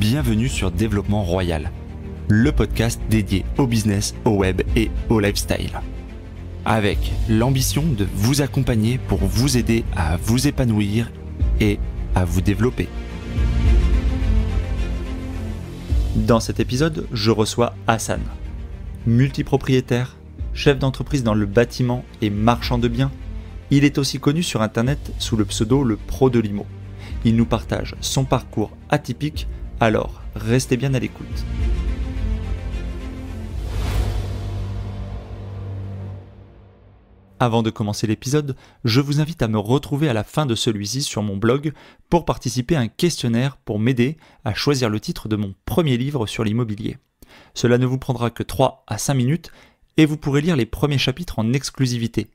bienvenue sur Développement Royal, le podcast dédié au business, au web et au lifestyle. Avec l'ambition de vous accompagner pour vous aider à vous épanouir et à vous développer. Dans cet épisode, je reçois Hassan, multipropriétaire, chef d'entreprise dans le bâtiment et marchand de biens. Il est aussi connu sur Internet sous le pseudo Le Pro de l'Imo. Il nous partage son parcours atypique, alors restez bien à l'écoute. Avant de commencer l'épisode, je vous invite à me retrouver à la fin de celui-ci sur mon blog pour participer à un questionnaire pour m'aider à choisir le titre de mon premier livre sur l'immobilier. Cela ne vous prendra que 3 à 5 minutes et vous pourrez lire les premiers chapitres en exclusivité.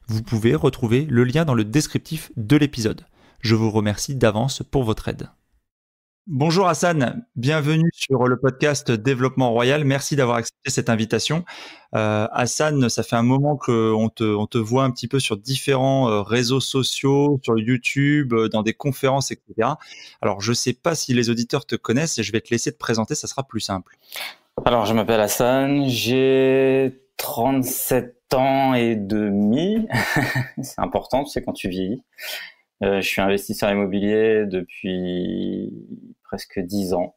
Vous pouvez retrouver le lien dans le descriptif de l'épisode. Je vous remercie d'avance pour votre aide. Bonjour Hassan, bienvenue sur le podcast Développement Royal. Merci d'avoir accepté cette invitation. Hassan, ça fait un moment qu'on te voit un petit peu sur différents réseaux sociaux, sur YouTube, dans des conférences, etc. Alors, je ne sais pas si les auditeurs te connaissent et je vais te laisser te présenter, ça sera plus simple. Alors, je m'appelle Hassan, j'ai 37 ans et demi. C'est important, tu sais, quand tu vieillis. Je suis investisseur immobilier depuis presque 10 ans.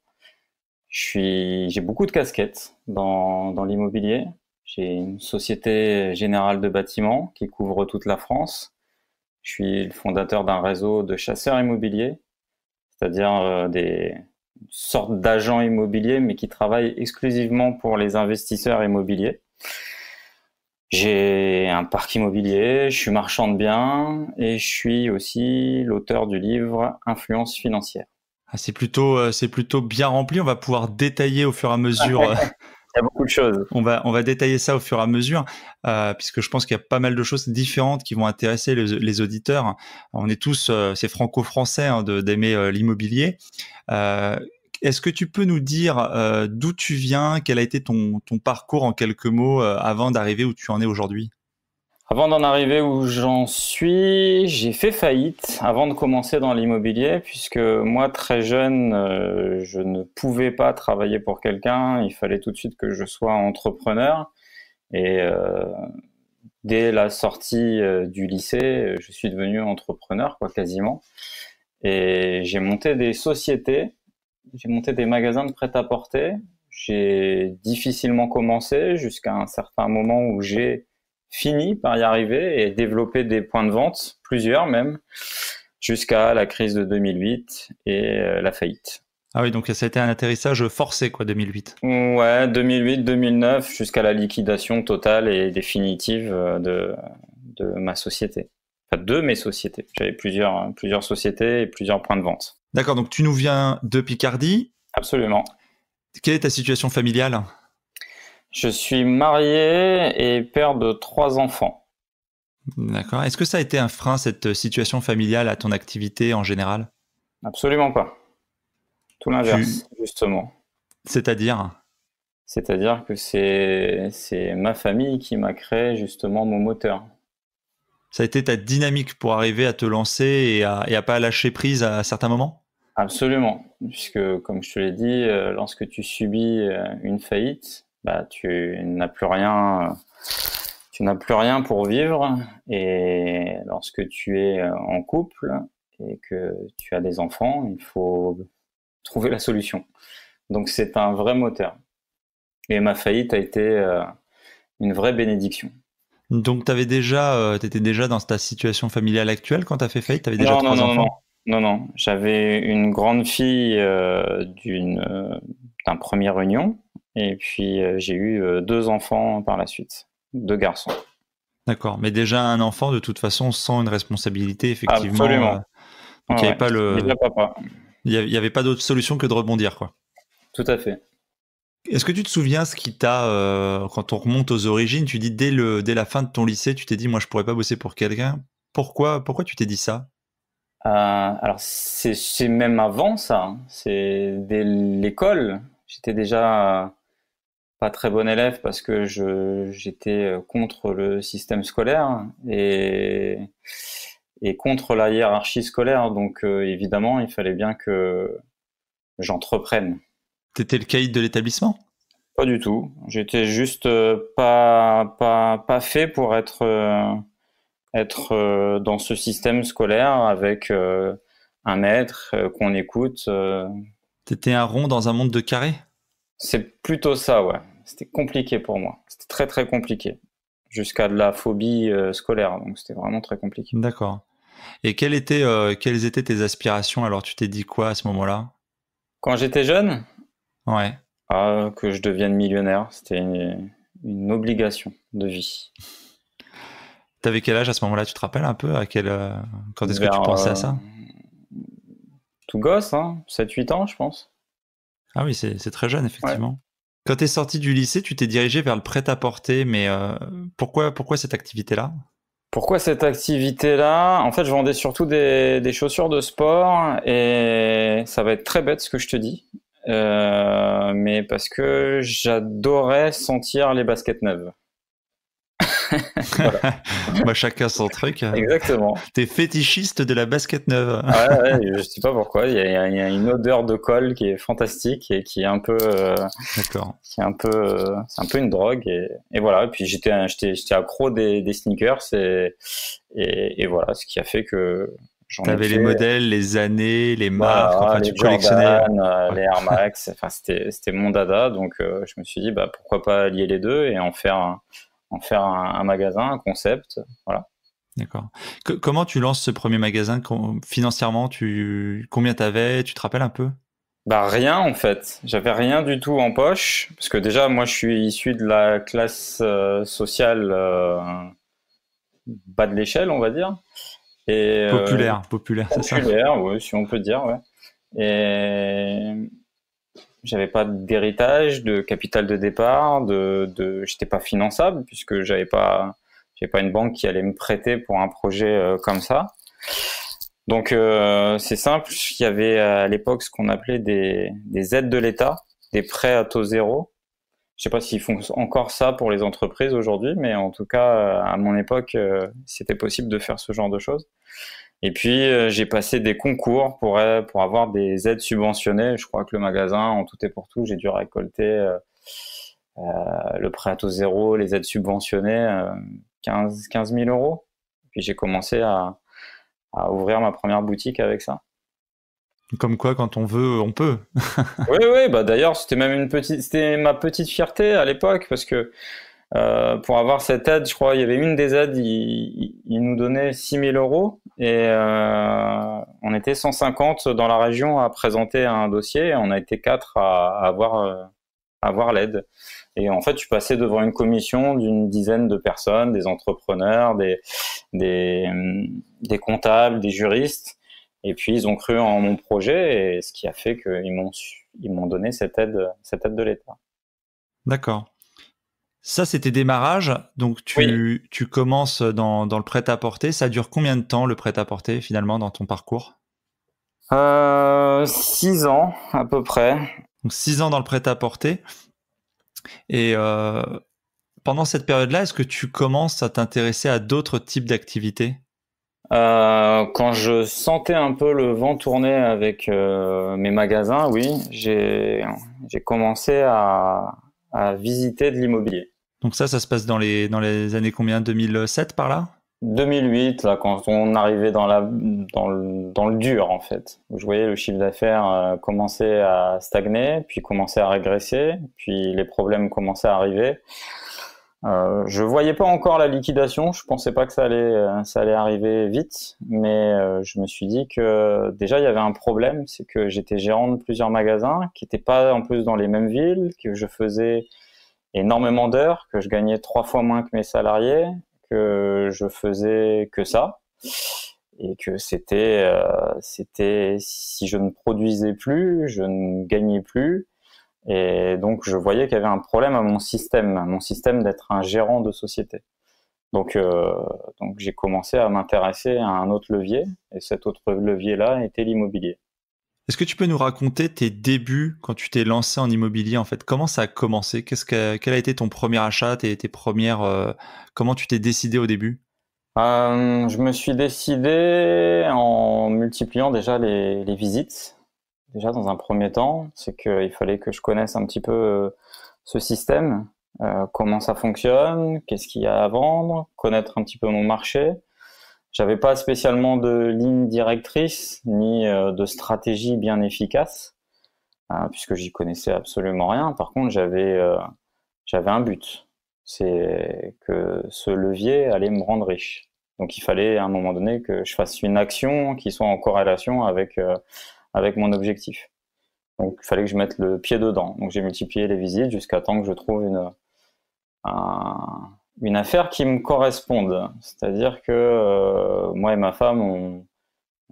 J'ai beaucoup de casquettes dans l'immobilier. J'ai une société générale de bâtiments qui couvre toute la France. Je suis le fondateur d'un réseau de chasseurs immobiliers, c'est-à-dire des sortes d'agents immobiliers, mais qui travaillent exclusivement pour les investisseurs immobiliers. J'ai un parc immobilier, je suis marchand de biens et je suis aussi l'auteur du livre Influence financière. C'est plutôt bien rempli, on va pouvoir détailler au fur et à mesure. Il y a beaucoup de choses. On va détailler ça au fur et à mesure, puisque je pense qu'il y a pas mal de choses différentes qui vont intéresser les auditeurs. On est tous, c'est franco-français d'aimer l'immobilier. Est-ce que tu peux nous dire d'où tu viens, quel a été ton parcours en quelques mots avant d'arriver où tu en es aujourd'hui ? Avant d'en arriver où j'en suis, j'ai fait faillite avant de commencer dans l'immobilier, puisque moi, très jeune, je ne pouvais pas travailler pour quelqu'un. Il fallait tout de suite que je sois entrepreneur. Et dès la sortie du lycée, je suis devenu entrepreneur, quasiment. Et j'ai monté des sociétés. J'ai monté des magasins de prêt-à-porter. J'ai difficilement commencé jusqu'à un certain moment où j'ai fini par y arriver et développer des points de vente, plusieurs même, jusqu'à la crise de 2008 et la faillite. Ah oui, donc ça a été un atterrissage forcé, 2008. Ouais, 2008-2009, jusqu'à la liquidation totale et définitive de ma société. Enfin, de mes sociétés. J'avais plusieurs sociétés et plusieurs points de vente. D'accord, donc tu nous viens de Picardie. Absolument. Quelle est ta situation familiale ? Je suis marié et père de 3 enfants. D'accord. Est-ce que ça a été un frein, cette situation familiale, à ton activité en général ? Absolument pas. Tout l'inverse, justement. C'est-à-dire ? C'est-à-dire que c'est ma famille qui m'a créé justement mon moteur. Ça a été ta dynamique pour arriver à te lancer et à pas lâcher prise à certains moments ? Absolument, puisque comme je te l'ai dit, lorsque tu subis une faillite, tu n'as plus rien pour vivre. Et lorsque tu es en couple et que tu as des enfants, il faut trouver la solution. Donc c'est un vrai moteur. Et ma faillite a été une vraie bénédiction. Donc t'étais déjà dans ta situation familiale actuelle quand tu as fait faillite ? Tu avais déjà 3 enfants ? Non. J'avais une grande fille d'un première union. Et puis, j'ai eu 2 enfants par la suite, 2 garçons. D'accord, mais déjà un enfant, de toute façon, sans une responsabilité, effectivement. Absolument. Donc, il n'y avait pas d'autre solution que de rebondir, quoi. Tout à fait. Est-ce que tu te souviens ce qui t'a, quand on remonte aux origines, tu dis dès la fin de ton lycée, tu t'es dit, moi, je pourrais pas bosser pour quelqu'un. Pourquoi tu t'es dit ça ? Alors, c'est même avant ça. Hein. C'est dès l'école. J'étais déjà pas très bon élève parce que j'étais contre le système scolaire et contre la hiérarchie scolaire. Donc évidemment, il fallait bien que j'entreprenne. T'étais le caïd de l'établissement? Pas du tout. J'étais juste pas fait pour être dans ce système scolaire avec un maître qu'on écoute. T'étais un rond dans un monde de carrés? C'est plutôt ça, ouais. C'était compliqué pour moi. C'était très très compliqué. Jusqu'à de la phobie scolaire. Donc c'était vraiment très compliqué. D'accord. Et quelles étaient tes aspirations? Alors tu t'es dit quoi à ce moment-là? Quand j'étais jeune, Ouais. que je devienne millionnaire, c'était une obligation de vie. T'avais quel âge à ce moment-là? Tu te rappelles un peu quand est-ce que tu Vers pensais à ça? tout gosse, hein, 7-8 ans, je pense. Ah oui, c'est très jeune, Ouais. effectivement. Quand tu es sorti du lycée, tu t'es dirigé vers le prêt-à-porter, mais pourquoi cette activité-là? Pourquoi cette activité-là? En fait, je vendais surtout des chaussures de sport et ça va être très bête ce que je te dis, mais parce que j'adorais sentir les baskets neuves. Voilà. Bah, chacun son truc. Exactement. T'es fétichiste de la basket neuve. Ouais, je sais pas pourquoi. Il y a une odeur de colle qui est fantastique et qui est un peu, D'accord. c'est un peu une drogue et voilà. Et puis j'étais accro des sneakers et voilà, ce qui a fait que j'en ai T'avais les fait. modèles, les années, les marques, Voilà, enfin les tu collectionnais. Jordan, Ouais. les Air Max, enfin c'était mon dada, donc je me suis dit bah pourquoi pas lier les deux et en faire un magasin, un concept, voilà. D'accord. Comment tu lances ce premier magasin? Financièrement, combien t'avais? Tu te rappelles un peu? Bah rien en fait, j'avais rien du tout en poche parce que déjà moi je suis issu de la classe sociale bas de l'échelle on va dire et Populaire, c'est ça? populaire, ouais, si on peut dire, ouais. Et j'avais pas d'héritage, de capital de départ, j'étais pas finançable puisque j'avais pas une banque qui allait me prêter pour un projet comme ça. Donc c'est simple, il y avait à l'époque ce qu'on appelait des aides de l'État, des prêts à taux zéro. Je sais pas s'ils font encore ça pour les entreprises aujourd'hui, mais en tout cas à mon époque c'était possible de faire ce genre de choses. Et puis j'ai passé des concours pour avoir des aides subventionnées. Je crois que le magasin, en tout et pour tout, j'ai dû récolter le prêt à taux zéro, les aides subventionnées, 15 000 euros. Puis j'ai commencé à ouvrir ma première boutique avec ça. Comme quoi, quand on veut, on peut. Oui, oui, bah d'ailleurs c'était ma petite fierté à l'époque parce que pour avoir cette aide, je crois, il y avait une des aides, il nous donnait 6 000 euros et on était 150 dans la région à présenter un dossier et on a été 4 à avoir l'aide. Et en fait, je passais devant une commission d'une dizaine de personnes, des entrepreneurs, des, des comptables, des juristes. Et puis, ils ont cru en mon projet et ce qui a fait ils m'ont donné cette aide de l'État. D'accord. Ça, c'est tes démarrages. Donc, Oui. tu commences dans le prêt-à-porter. Ça dure combien de temps, le prêt-à-porter, finalement, dans ton parcours? 6 ans, à peu près. Donc, 6 ans dans le prêt-à-porter. Et pendant cette période-là, est-ce que tu commences à t'intéresser à d'autres types d'activités? Quand je sentais un peu le vent tourner avec mes magasins, oui, j'ai commencé à visiter de l'immobilier. Donc ça se passe dans les années combien? 2007 par là? 2008, là, quand on arrivait dans le dur, en fait, où je voyais le chiffre d'affaires commencer à stagner, puis commencer à régresser, puis les problèmes commençaient à arriver. Je voyais pas encore la liquidation, je pensais pas que ça allait arriver vite, mais je me suis dit que déjà il y avait un problème, c'est que j'étais gérant de plusieurs magasins qui n'étaient pas en plus dans les mêmes villes, que je faisais énormément d'heures, que je gagnais 3 fois moins que mes salariés, que je faisais que ça, et que c'était si je ne produisais plus, je ne gagnais plus. Et donc, je voyais qu'il y avait un problème à mon système d'être un gérant de société. Donc j'ai commencé à m'intéresser à un autre levier, et cet autre levier-là était l'immobilier. Est-ce que tu peux nous raconter tes débuts quand tu t'es lancé en immobilier, en fait? Comment ça a commencé? Quel a été ton premier achat, tes premières, comment tu t'es décidé au début? Je me suis décidé en multipliant déjà les visites. déjà dans un premier temps, c'est qu'il fallait que je connaisse un petit peu ce système, comment ça fonctionne, qu'est-ce qu'il y a à vendre, connaître un petit peu mon marché. J'avais pas spécialement de ligne directrice ni de stratégie bien efficace, puisque j'y connaissais absolument rien. Par contre, j'avais un but, c'est que ce levier allait me rendre riche. Donc il fallait à un moment donné que je fasse une action qui soit en corrélation avec mon objectif. Donc il fallait que je mette le pied dedans. Donc j'ai multiplié les visites jusqu'à temps que je trouve une affaire qui me corresponde. C'est-à-dire que moi et ma femme, on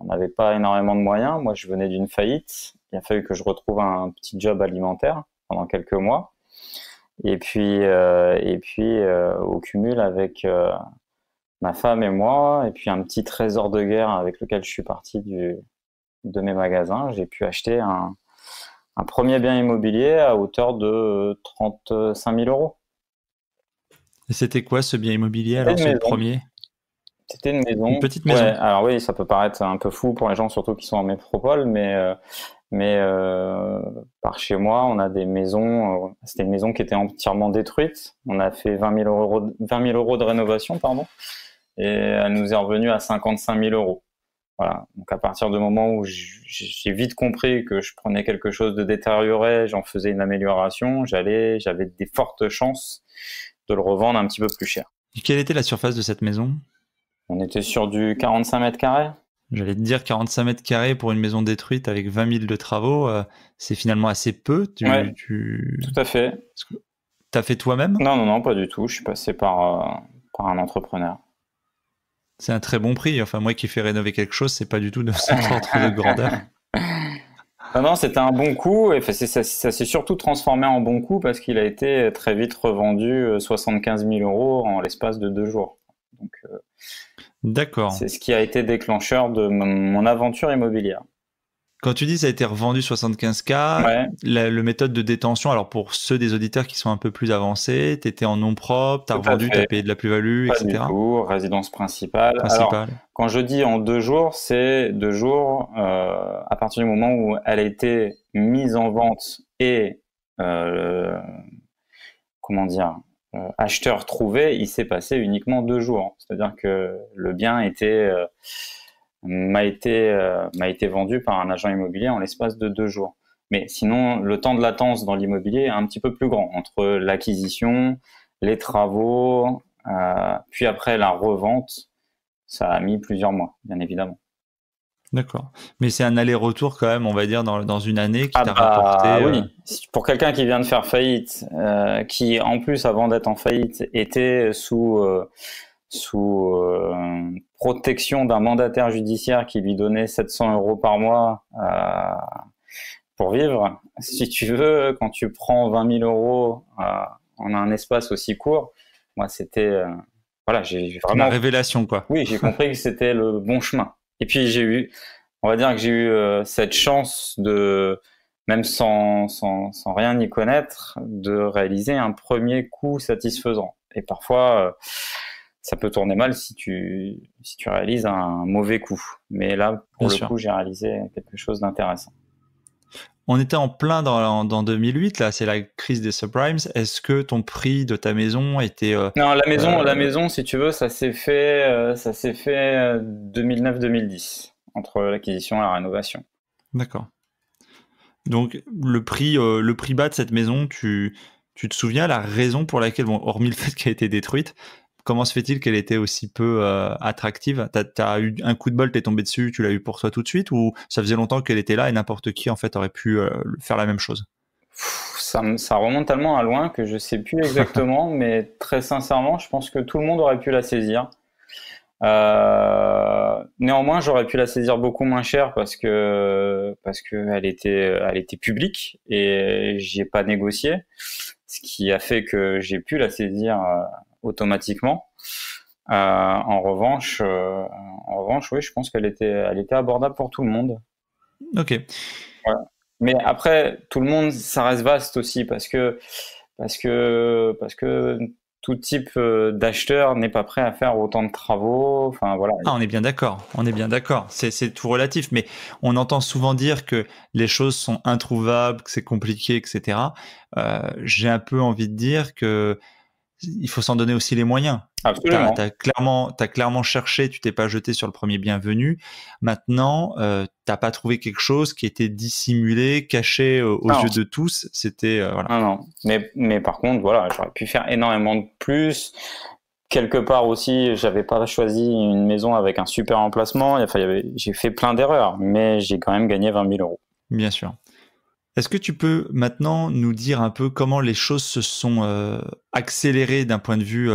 n'avait pas énormément de moyens. Moi, je venais d'une faillite. Il a fallu que je retrouve un petit job alimentaire pendant quelques mois. Et puis au cumul avec ma femme et moi, et puis un petit trésor de guerre avec lequel je suis parti de mes magasins, j'ai pu acheter un premier bien immobilier à hauteur de 35 000 euros. Et c'était quoi ce bien immobilier alors, c'est le premier? C'était une maison. Une petite maison. Ouais, alors oui, ça peut paraître un peu fou pour les gens, surtout qui sont en métropole, mais par chez moi, on a des maisons. C'était une maison qui était entièrement détruite. On a fait 20 000 euros de rénovation, pardon, et elle nous est revenue à 55 000 euros. Voilà. Donc à partir du moment où j'ai vite compris que je prenais quelque chose de détérioré, j'en faisais une amélioration, j'avais des fortes chances de le revendre un petit peu plus cher. Et quelle était la surface de cette maison? On était sur du 45 mètres carrés. J'allais te dire 45 mètres carrés pour une maison détruite avec 20 000 de travaux, c'est finalement assez peu. Ouais, tout à fait. T'as fait toi-même? Non, pas du tout. Je suis passé par un entrepreneur. C'est un très bon prix. Enfin, moi qui fais rénover quelque chose, c'est pas du tout de ce ordre de grandeur. Non, c'était un bon coup. Et ça s'est surtout transformé en bon coup parce qu'il a été très vite revendu 75 000 euros en l'espace de 2 jours. Donc, d'accord. C'est ce qui a été déclencheur de mon aventure immobilière. Quand tu dis ça a été revendu 75K, ouais. le méthode de détention, alors pour ceux des auditeurs qui sont un peu plus avancés, tu étais en nom propre, tu as revendu, tu as payé de la plus-value, Pas etc. Pas du tout, résidence principale. Alors, quand je dis en 2 jours, c'est 2 jours à partir du moment où elle a été mise en vente et acheteur trouvé, il s'est passé uniquement 2 jours. C'est-à-dire que le bien m'a été vendu par un agent immobilier en l'espace de 2 jours. Mais sinon, le temps de latence dans l'immobilier est un petit peu plus grand entre l'acquisition, les travaux, puis après la revente. Ça a mis plusieurs mois, bien évidemment. D'accord. Mais c'est un aller-retour quand même, on va dire, dans une année qui t'a rapporté... Oui, pour quelqu'un qui vient de faire faillite, qui en plus, avant d'être en faillite, était sous protection d'un mandataire judiciaire qui lui donnait 700 euros par mois pour vivre. Si tu veux, quand tu prends 20 000 euros en un espace aussi court, moi, c'était... voilà, j'ai vraiment... La révélation, quoi. Oui, j'ai compris que c'était le bon chemin. Et puis, on va dire que j'ai eu cette chance de, même sans rien y connaître, de réaliser un premier coup satisfaisant. Et parfois... ça peut tourner mal si tu réalises un mauvais coup. Mais là, pour le coup, j'ai réalisé quelque chose d'intéressant. On était en plein dans 2008, là, c'est la crise des subprimes. Est-ce que ton prix de ta maison était... Non, la maison, si tu veux, ça s'est fait 2009-2010, entre l'acquisition et la rénovation. D'accord. Donc, le prix bas de cette maison, tu te souviens la raison pour laquelle, bon, hormis le fait qu'elle a été détruite, comment se fait-il qu'elle était aussi peu attractive? T'as eu un coup de bol, t'es tombé dessus, tu l'as eu pour toi tout de suite, ou ça faisait longtemps qu'elle était là et n'importe qui en fait aurait pu faire la même chose? Ça remonte tellement à loin que je sais plus exactement, mais très sincèrement, je pense que tout le monde aurait pu la saisir. Néanmoins, j'aurais pu la saisir beaucoup moins cher parce que elle était publique et j'y ai pas négocié, ce qui a fait que j'ai pu la saisir automatiquement. En revanche, oui, je pense qu'elle était abordable pour tout le monde. Ok. Voilà. Mais après, tout le monde, ça reste vaste aussi parce que tout type d'acheteur n'est pas prêt à faire autant de travaux. Enfin voilà. Ah, on est bien d'accord. On est bien d'accord. C'est tout relatif, mais on entend souvent dire que les choses sont introuvables, que c'est compliqué, etc. J'ai un peu envie de dire que il faut s'en donner aussi les moyens. Absolument. T'as clairement cherché, tu t'es pas jeté sur le premier bienvenu. Maintenant, t'as pas trouvé quelque chose qui était dissimulé, caché aux yeux de tous. C'était voilà. Non. Mais par contre, voilà, j'aurais pu faire énormément de plus. Quelque part aussi, j'avais pas choisi une maison avec un super emplacement. Enfin, j'ai fait plein d'erreurs, mais j'ai quand même gagné 20 000 euros. Bien sûr. Est-ce que tu peux maintenant nous dire un peu comment les choses se sont accélérées d'un point de vue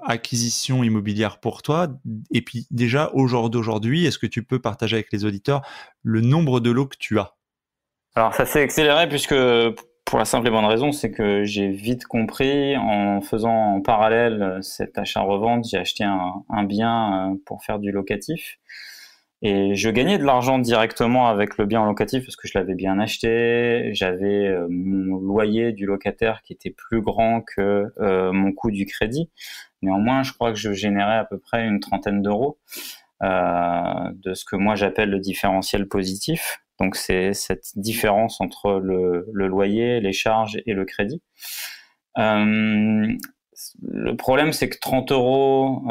acquisition immobilière pour toi? Et puis déjà, au jour d'aujourd'hui, est-ce que tu peux partager avec les auditeurs le nombre de lots que tu as? Alors ça s'est accéléré puisque pour la simple et bonne raison, c'est que j'ai vite compris en faisant en parallèle cet achat-revente, j'ai acheté un bien pour faire du locatif. Et je gagnais de l'argent directement avec le bien en locatif parce que je l'avais bien acheté. J'avais mon loyer du locataire qui était plus grand que mon coût du crédit. Néanmoins, je crois que je générais à peu près une trentaine d'euros de ce que moi j'appelle le différentiel positif. Donc c'est cette différence entre le loyer, les charges et le crédit. Le problème, c'est que 30 euros,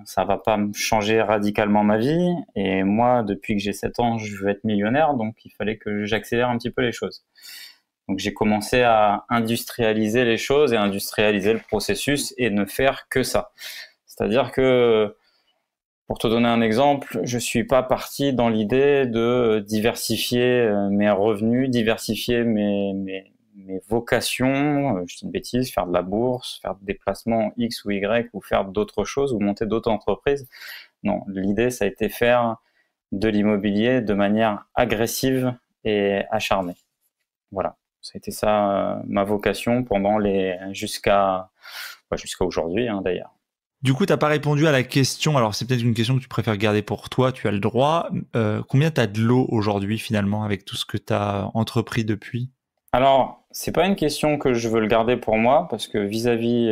ça va pas changer radicalement ma vie. Et moi, depuis que j'ai 7 ans, je veux être millionnaire, donc il fallait que j'accélère un petit peu les choses. Donc j'ai commencé à industrialiser les choses et industrialiser le processus et ne faire que ça. C'est-à-dire que, pour te donner un exemple, je suis pas parti dans l'idée de diversifier mes revenus, diversifier mes vocations, je dis une bêtise, faire de la bourse, faire des placements X ou Y ou faire d'autres choses ou monter d'autres entreprises. Non, l'idée, ça a été faire de l'immobilier de manière agressive et acharnée. Voilà, ça a été ça ma vocation pendant jusqu'à aujourd'hui d'ailleurs. Du coup, tu n'as pas répondu à la question. Alors, c'est peut-être une question que tu préfères garder pour toi. Tu as le droit. Combien tu as de lots aujourd'hui, finalement, avec tout ce que tu as entrepris depuis? Alors, c'est pas une question que je veux le garder pour moi, parce que vis-à-vis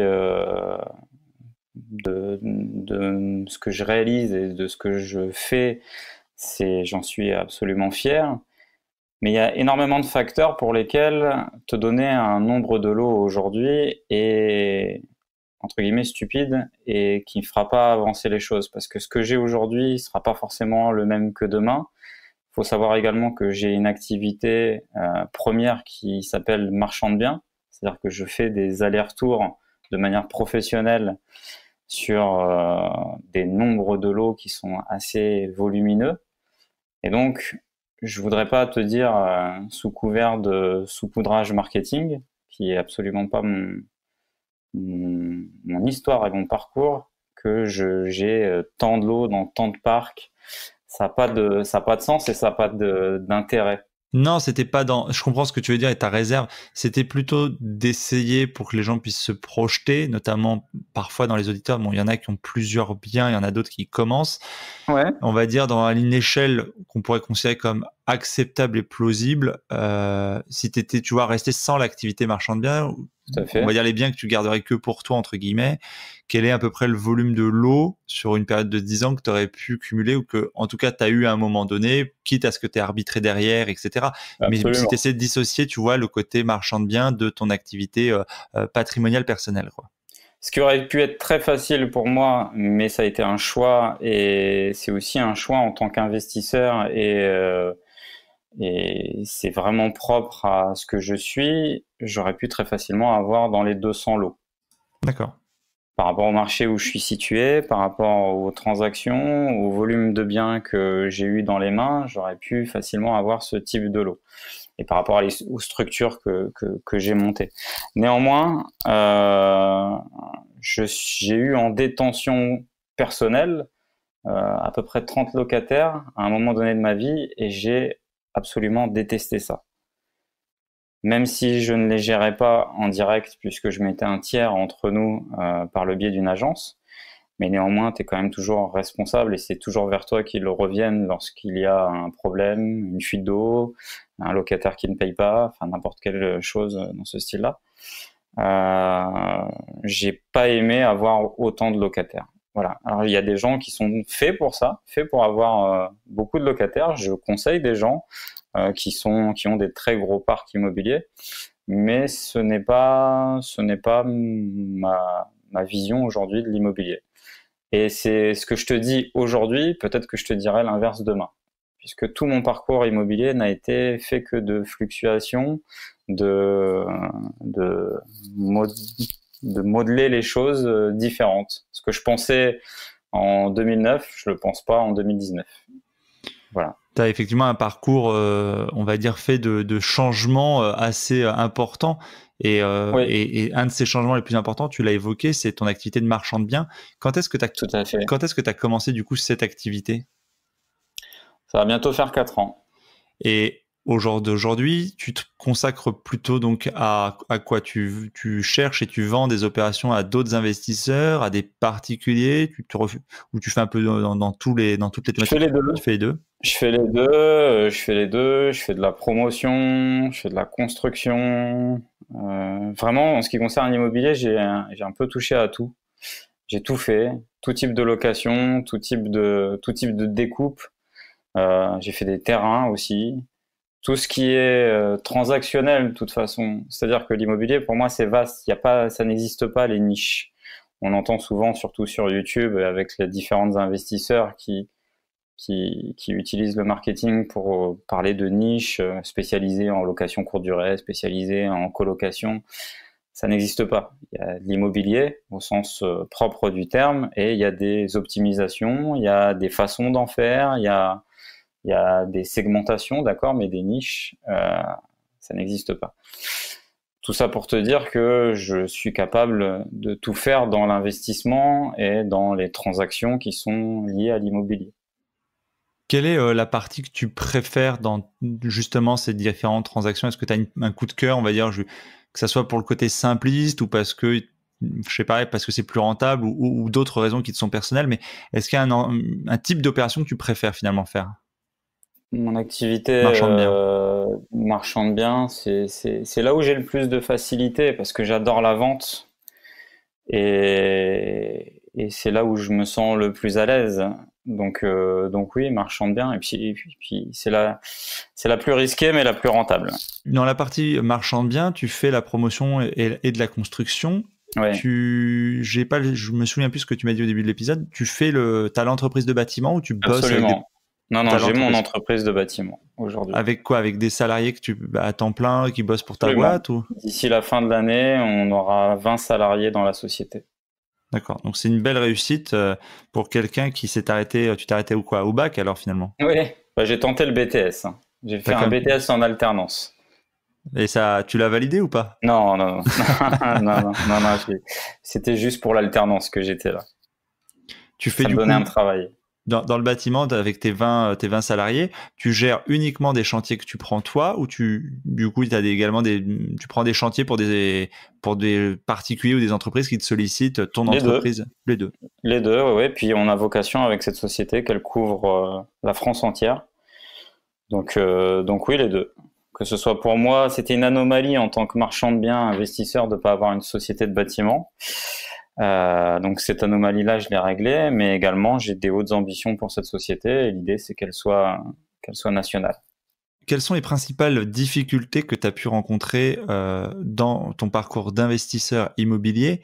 de ce que je réalise et de ce que je fais, j'en suis absolument fier. Mais il y a énormément de facteurs pour lesquels te donner un nombre de lots aujourd'hui est, entre guillemets, stupide et qui ne fera pas avancer les choses. Parce que ce que j'ai aujourd'hui ne sera pas forcément le même que demain. Il faut savoir également que j'ai une activité première qui s'appelle marchand de biens. C'est-à-dire que je fais des allers-retours de manière professionnelle sur des nombres de lots qui sont assez volumineux. Et donc, je voudrais pas te dire sous couvert de saupoudrage marketing, qui est absolument pas mon histoire et mon parcours, que j'ai tant de lots dans tant de parcs. Ça n'a pas de sens et ça n'a pas d'intérêt. Non, c'était pas dans. Je comprends ce que tu veux dire et ta réserve. C'était plutôt d'essayer pour que les gens puissent se projeter, notamment parfois dans les auditeurs. Bon, il y en a qui ont plusieurs biens, il y en a d'autres qui commencent. Ouais. On va dire dans une échelle qu'on pourrait considérer comme acceptable et plausible. Si tu étais, tu vois, resté sans l'activité marchand de biens, tout à fait. On va dire les biens que tu garderais que pour toi, entre guillemets, quel est à peu près le volume de lots sur une période de 10 ans que tu aurais pu cumuler ou que, en tout cas, tu as eu à un moment donné, quitte à ce que tu aies arbitré derrière, etc. Absolument. Mais si tu essaies de dissocier, tu vois, le côté marchand de biens de ton activité patrimoniale personnelle, quoi. Ce qui aurait pu être très facile pour moi, mais ça a été un choix et c'est aussi un choix en tant qu'investisseur et c'est vraiment propre à ce que je suis. J'aurais pu très facilement avoir dans les 200 lots. D'accord. Par rapport au marché où je suis situé, par rapport aux transactions, au volume de biens que j'ai eu dans les mains, j'aurais pu facilement avoir ce type de lot. Et par rapport aux structures que j'ai montées. Néanmoins, j'ai eu en détention personnelle à peu près 30 locataires à un moment donné de ma vie et j'ai absolument détesté ça. Même si je ne les gérais pas en direct puisque je mettais un tiers entre nous par le biais d'une agence, mais néanmoins, tu es quand même toujours responsable et c'est toujours vers toi qu'ils reviennent lorsqu'il y a un problème, une fuite d'eau, un locataire qui ne paye pas, enfin n'importe quelle chose dans ce style-là. j'ai pas aimé avoir autant de locataires. Voilà. Alors il y a des gens qui sont faits pour ça, faits pour avoir beaucoup de locataires. Je conseille des gens qui ont des très gros parcs immobiliers, mais ce n'est pas ma vision aujourd'hui de l'immobilier. Et c'est ce que je te dis aujourd'hui, peut-être que je te dirai l'inverse demain, puisque tout mon parcours immobilier n'a été fait que de fluctuations, de modeler les choses différentes. Ce que je pensais en 2009, je le pense pas en 2019. Voilà. Tu as effectivement un parcours, on va dire, fait de changements assez importants. Et un de ces changements les plus importants, tu l'as évoqué, c'est ton activité de marchand de biens. Quand est-ce que tu as commencé du coup cette activité? Ça va bientôt faire 4 ans. Et au jour d'aujourd'hui, tu te consacres plutôt donc à quoi? Tu cherches et tu vends des opérations à d'autres investisseurs, à des particuliers, ou tu fais un peu dans toutes les thématiques? Je fais les deux. Tu fais les deux. Je fais les deux, je fais de la promotion, je fais de la construction. Vraiment, en ce qui concerne l'immobilier, j'ai un peu touché à tout. J'ai tout fait, tout type de location, tout type de découpe. J'ai fait des terrains aussi. Tout ce qui est transactionnel, de toute façon. C'est-à-dire que l'immobilier, pour moi, c'est vaste. Ça n'existe pas les niches. On entend souvent, surtout sur YouTube, avec les différents investisseurs qui utilisent le marketing pour parler de niches spécialisées en location courte durée, spécialisées en colocation. Ça n'existe pas. Il y a de l'immobilier au sens propre du terme et il y a des optimisations, il y a des façons d'en faire, il y a des segmentations, d'accord, mais des niches, ça n'existe pas. Tout ça pour te dire que je suis capable de tout faire dans l'investissement et dans les transactions qui sont liées à l'immobilier. Quelle est la partie que tu préfères dans justement ces différentes transactions? Est-ce que tu as un coup de cœur, on va dire, que ça soit pour le côté simpliste ou parce que, je sais pas, parce que c'est plus rentable ou d'autres raisons qui te sont personnelles, mais est-ce qu'il y a un type d'opération que tu préfères finalement faire? Mon activité Marchand de biens. marchand de biens, c'est là où j'ai le plus de facilité parce que j'adore la vente et c'est là où je me sens le plus à l'aise. Donc oui, marchand de biens. Et puis c'est la plus risquée mais la plus rentable. Dans la partie marchand de biens, tu fais la promotion et de la construction. Ouais. Je me souviens plus ce que tu m'as dit au début de l'épisode. T'as l'entreprise de bâtiment ou tu bosses Absolument. Non, j'ai mon l'entreprise. entreprise de bâtiment aujourd'hui. Avec quoi? Avec des salariés à temps plein qui bossent pour ta Absolument. boîte ou? D'ici la fin de l'année, on aura 20 salariés dans la société. D'accord. Donc c'est une belle réussite pour quelqu'un qui s'est arrêté. Tu t'es arrêté où quoi? Au bac alors finalement? Oui, j'ai tenté le BTS. J'ai fait un BTS en alternance. Et ça, tu l'as validé ou pas? Non, non. C'était juste pour l'alternance que j'étais là. Ça me donnait un travail. Dans le bâtiment, avec tes 20 salariés, tu gères uniquement des chantiers que tu prends toi ou tu prends des chantiers pour des particuliers ou des entreprises qui te sollicitent ton entreprise? Les deux. Les deux, oui. Puis on a vocation avec cette société qu'elle couvre la France entière. Donc oui, les deux. Que ce soit pour moi, c'était une anomalie en tant que marchand de biens, investisseur, de ne pas avoir une société de bâtiment. Donc cette anomalie-là, je l'ai réglée, mais également j'ai des hautes ambitions pour cette société et l'idée c'est qu'elle soit nationale. Quelles sont les principales difficultés que tu as pu rencontrer dans ton parcours d'investisseur immobilier,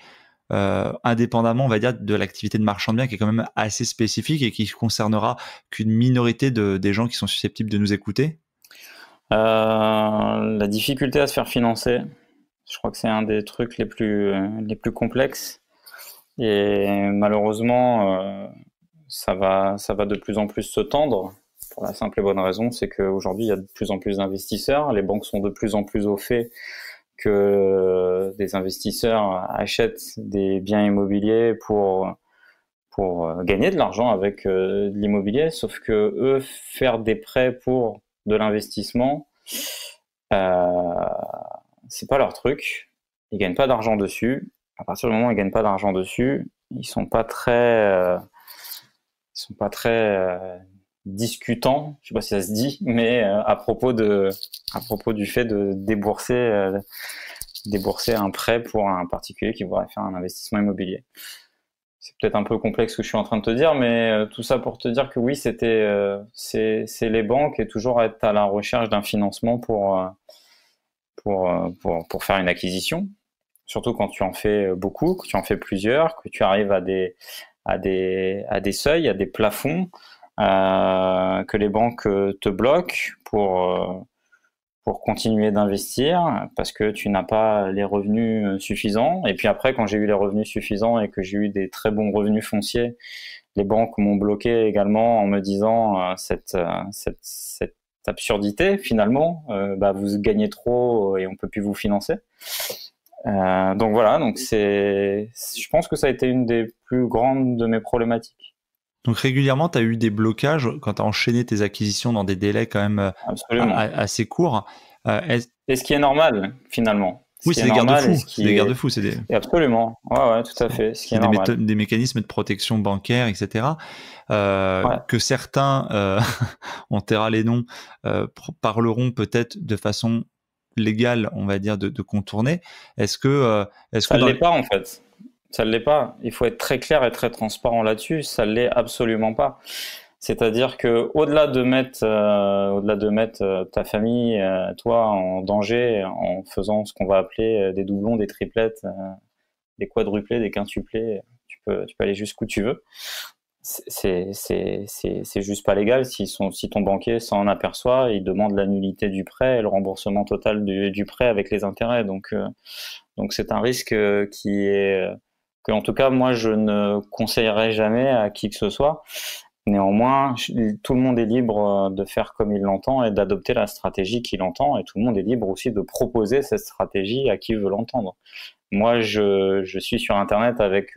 indépendamment, on va dire, de l'activité de marchand de biens qui est quand même assez spécifique et qui concernera qu'une minorité des gens qui sont susceptibles de nous écouter? La difficulté à se faire financer, je crois que c'est un des trucs les plus complexes. Et malheureusement, ça va de plus en plus se tendre. Pour la simple et bonne raison, c'est qu'aujourd'hui, il y a de plus en plus d'investisseurs. Les banques sont de plus en plus au fait que des investisseurs achètent des biens immobiliers pour gagner de l'argent avec de l'immobilier. Sauf que eux, faire des prêts pour de l'investissement, c'est pas leur truc. Ils gagnent pas d'argent dessus. À partir du moment où ils gagnent pas d'argent dessus, ils sont pas très discutants, je sais pas si ça se dit, mais à propos du fait de débourser débourser un prêt pour un particulier qui voudrait faire un investissement immobilier. C'est peut-être un peu complexe ce que je suis en train de te dire, mais tout ça pour te dire que oui, c'est les banques et toujours être à la recherche d'un financement pour faire une acquisition. Surtout quand tu en fais beaucoup, que tu en fais plusieurs, que tu arrives à des seuils, à des plafonds, que les banques te bloquent pour continuer d'investir parce que tu n'as pas les revenus suffisants. Et puis après, quand j'ai eu les revenus suffisants et que j'ai eu des très bons revenus fonciers, les banques m'ont bloqué également en me disant cette absurdité finalement, vous gagnez trop et on peut plus vous financer. Donc voilà, je pense que ça a été une des plus grandes de mes problématiques. Donc régulièrement, tu as eu des blocages quand tu as enchaîné tes acquisitions dans des délais quand même assez courts. Et ce qui est normal, finalement. Oui, c'est des garde-fous. C'est des garde-fous. Absolument. Ouais, tout à fait. Ce qui est normal. Des mécanismes de protection bancaire, etc. Que certains, on taira les noms, parleront peut-être de façon légale, on va dire, de contourner. Ça ne l'est pas, en fait. Ça ne l'est pas. Il faut être très clair et très transparent là-dessus. Ça ne l'est absolument pas. C'est-à-dire que au-delà de mettre ta famille, toi, en danger, en faisant ce qu'on va appeler des doublons, des triplettes, des quadruplés, des quintuplés, tu peux aller jusqu'où tu veux. C'est juste pas légal. Si ton banquier s'en aperçoit, il demande la nullité du prêt et le remboursement total du prêt avec les intérêts. Donc c'est un risque que en tout cas moi je ne conseillerais jamais à qui que ce soit. Néanmoins, tout le monde est libre de faire comme il l'entend et d'adopter la stratégie qu'il entend, et tout le monde est libre aussi de proposer cette stratégie à qui veut l'entendre. Moi, je suis sur Internet avec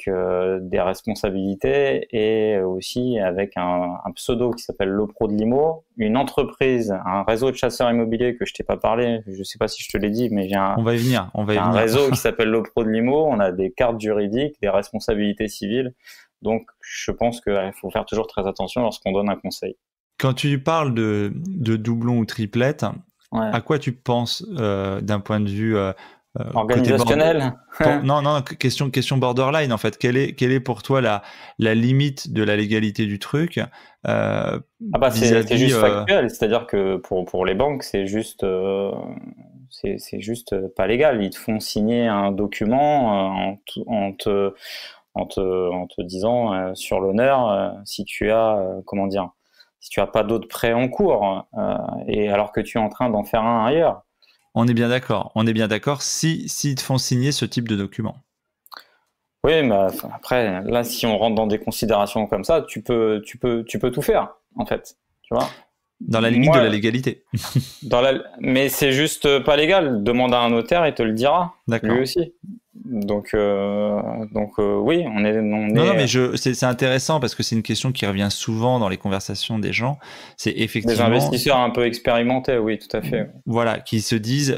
des responsabilités et aussi avec un pseudo qui s'appelle Lopro de Limo, une entreprise, un réseau de chasseurs immobiliers que je t'ai pas parlé, je sais pas si je te l'ai dit, mais on va y venir. Un réseau qui s'appelle Lopro de Limo, on a des cartes juridiques, des responsabilités civiles, donc je pense qu'il faut faire toujours très attention lorsqu'on donne un conseil. Quand tu parles de doublon ou triplette, à quoi tu penses d'un point de vue organisationnel? Non, question borderline en fait. Quelle est pour toi la limite de la légalité du truc c'est juste factuel, c'est-à-dire que pour les banques, c'est juste pas légal. Ils te font signer un document en te disant sur l'honneur si tu as si tu as pas d'autres prêts en cours et alors que tu es en train d'en faire un ailleurs. On est bien d'accord s'ils te font signer ce type de document. Oui, mais après, là, si on rentre dans des considérations comme ça, tu peux tout faire, en fait. Tu vois ? Dans la limite de la légalité. Mais c'est juste pas légal. Demande à un notaire, il te le dira. D'accord. Lui aussi. Donc oui, on est. Non, mais c'est intéressant parce que c'est une question qui revient souvent dans les conversations des gens. C'est effectivement des investisseurs un peu expérimentés, oui, tout à fait. Voilà, qui se disent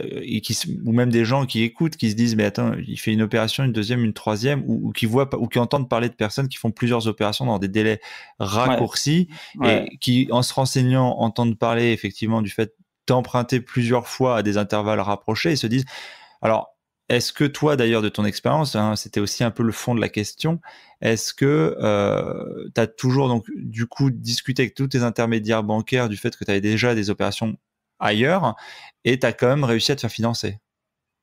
ou même des gens qui écoutent, qui se disent mais attends, il fait une opération, une deuxième, une troisième, ou qui voient ou qui entendent parler de personnes qui font plusieurs opérations dans des délais raccourcis et qui, en se renseignant, entendent parler effectivement du fait d'emprunter plusieurs fois à des intervalles rapprochés et se disent alors. Est-ce que toi, d'ailleurs, de ton expérience, c'était aussi un peu le fond de la question, est-ce que tu as toujours, donc, du coup, discuté avec tous tes intermédiaires bancaires du fait que tu avais déjà des opérations ailleurs et tu as quand même réussi à te faire financer?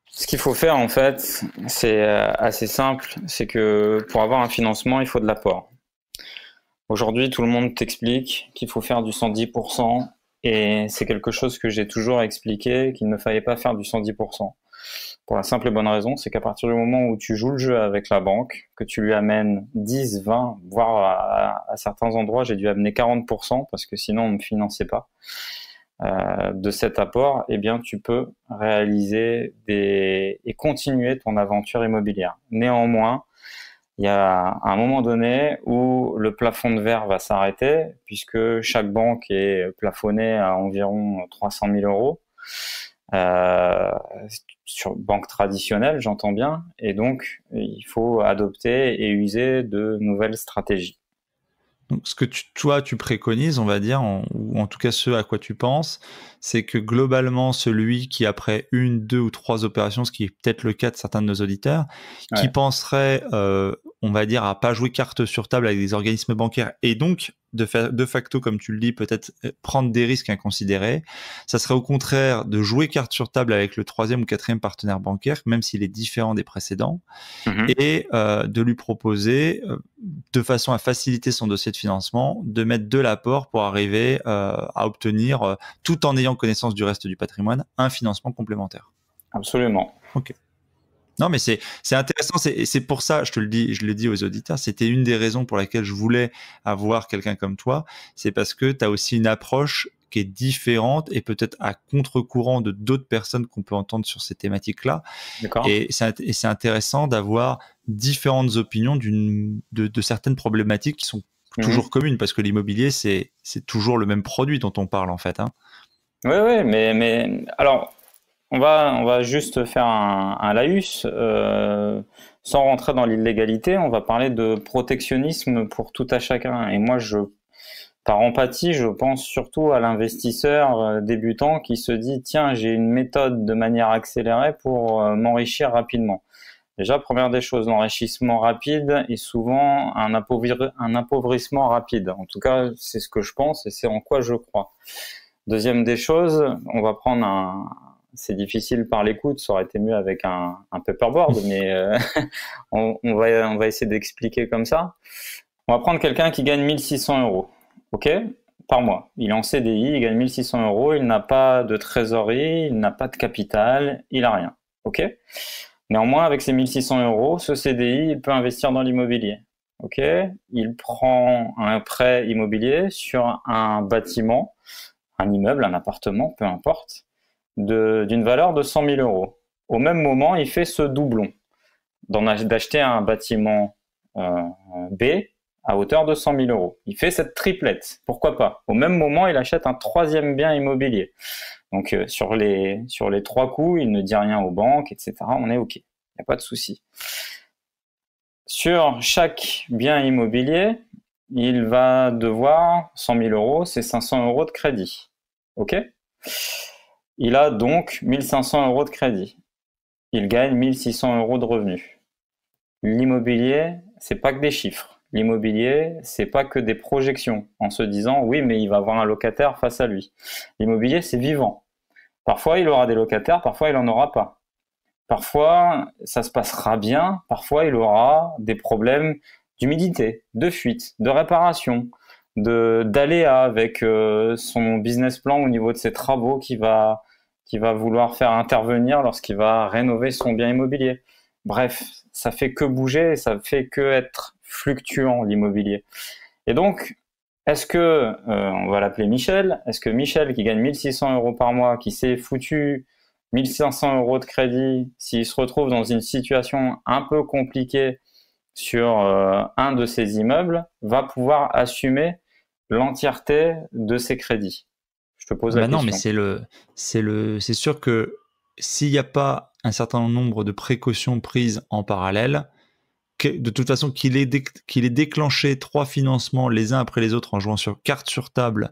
Ce qu'il faut faire, en fait, c'est assez simple, c'est que pour avoir un financement, il faut de l'apport. Aujourd'hui, tout le monde t'explique qu'il faut faire du 110% et c'est quelque chose que j'ai toujours expliqué, qu'il ne fallait pas faire du 110%. Pour la simple et bonne raison, c'est qu'à partir du moment où tu joues le jeu avec la banque, que tu lui amènes 10, 20, voire à certains endroits, j'ai dû amener 40% parce que sinon on ne me finançait pas de cet apport, eh bien tu peux réaliser et continuer ton aventure immobilière. Néanmoins, il y a un moment donné où le plafond de verre va s'arrêter puisque chaque banque est plafonnée à environ 300 000 euros. Sur banque traditionnelle, j'entends bien, et donc il faut adopter et user de nouvelles stratégies. Donc, ce que toi, tu préconises, on va dire, ou en tout cas ce à quoi tu penses, c'est que globalement, celui qui, après 1, 2 ou 3 opérations, ce qui est peut-être le cas de certains de nos auditeurs, qui penserait, on va dire, à pas jouer carte sur table avec des organismes bancaires et donc, de facto, comme tu le dis, peut-être prendre des risques inconsidérés, ça serait au contraire de jouer carte sur table avec le 3e ou 4e partenaire bancaire, même s'il est différent des précédents, et de lui proposer, de façon à faciliter son dossier de financement, de mettre de l'apport pour arriver à obtenir, tout en ayant connaissance du reste du patrimoine, un financement complémentaire. Absolument. Ok. Non, mais c'est intéressant. C'est pour ça, je le dis aux auditeurs, c'était une des raisons pour laquelle je voulais avoir quelqu'un comme toi. C'est parce que tu as aussi une approche qui est différente et peut-être à contre-courant de d'autres personnes qu'on peut entendre sur ces thématiques-là. D'accord. Et c'est intéressant d'avoir différentes opinions de certaines problématiques qui sont toujours communes, parce que l'immobilier, c'est toujours le même produit dont on parle, en fait. Hein. Oui, mais alors, on va juste faire un laïus, sans rentrer dans l'illégalité. On va parler de protectionnisme pour tout à chacun. Et moi, par empathie, je pense surtout à l'investisseur débutant qui se dit « Tiens, j'ai une méthode de manière accélérée pour m'enrichir rapidement ». Déjà, première des choses, l'enrichissement rapide est souvent un appauvrissement rapide. En tout cas, c'est ce que je pense et c'est en quoi je crois. Deuxième des choses, on va prendre c'est difficile par l'écoute, ça aurait été mieux avec un paperboard, mais on va essayer d'expliquer comme ça. On va prendre quelqu'un qui gagne 1 600 €, ok, par mois. Il est en CDI, il gagne 1 600 €, il n'a pas de trésorerie, il n'a pas de capital, il n'a rien, ok. Néanmoins, avec ces 1 600 €, ce CDI, il peut investir dans l'immobilier, ok. Il prend un prêt immobilier sur un bâtiment, un immeuble, un appartement, peu importe, d'une valeur de 100 000 €. Au même moment, il fait ce doublon d'acheter un bâtiment B à hauteur de 100 000 €. Il fait cette triplette, pourquoi pas. Au même moment, il achète un 3e bien immobilier. Donc sur les 3 coups, il ne dit rien aux banques, etc. On est OK, il n'y a pas de souci. Sur chaque bien immobilier, il va devoir 100 000 €, c'est 500 € de crédit. OK ? Il a donc 1 500 € de crédit. Il gagne 1 600 € de revenus. L'immobilier, c'est pas que des chiffres. L'immobilier, c'est pas que des projections en se disant oui, mais il va avoir un locataire face à lui. L'immobilier, c'est vivant. Parfois, il aura des locataires, parfois, il en aura pas. Parfois, ça se passera bien, parfois, il aura des problèmes d'humidité, de fuite, de réparation, d'aléas avec son business plan au niveau de ses travaux qu'il va vouloir faire intervenir lorsqu'il va rénover son bien immobilier. Bref, ça fait que bouger, ça fait que être fluctuant l'immobilier. Et donc, est-ce que, on va l'appeler Michel, est-ce que Michel qui gagne 1 600 € par mois, qui s'est foutu 1 500 € de crédit, s'il se retrouve dans une situation un peu compliquée sur un de ses immeubles, va pouvoir assumer l'entièreté de ses crédits? Je te pose la question. Non, mais c'est sûr que s'il n'y a pas un certain nombre de précautions prises en parallèle, de toute façon qu'il ait déclenché 3 financements les uns après les autres en jouant sur carte sur table,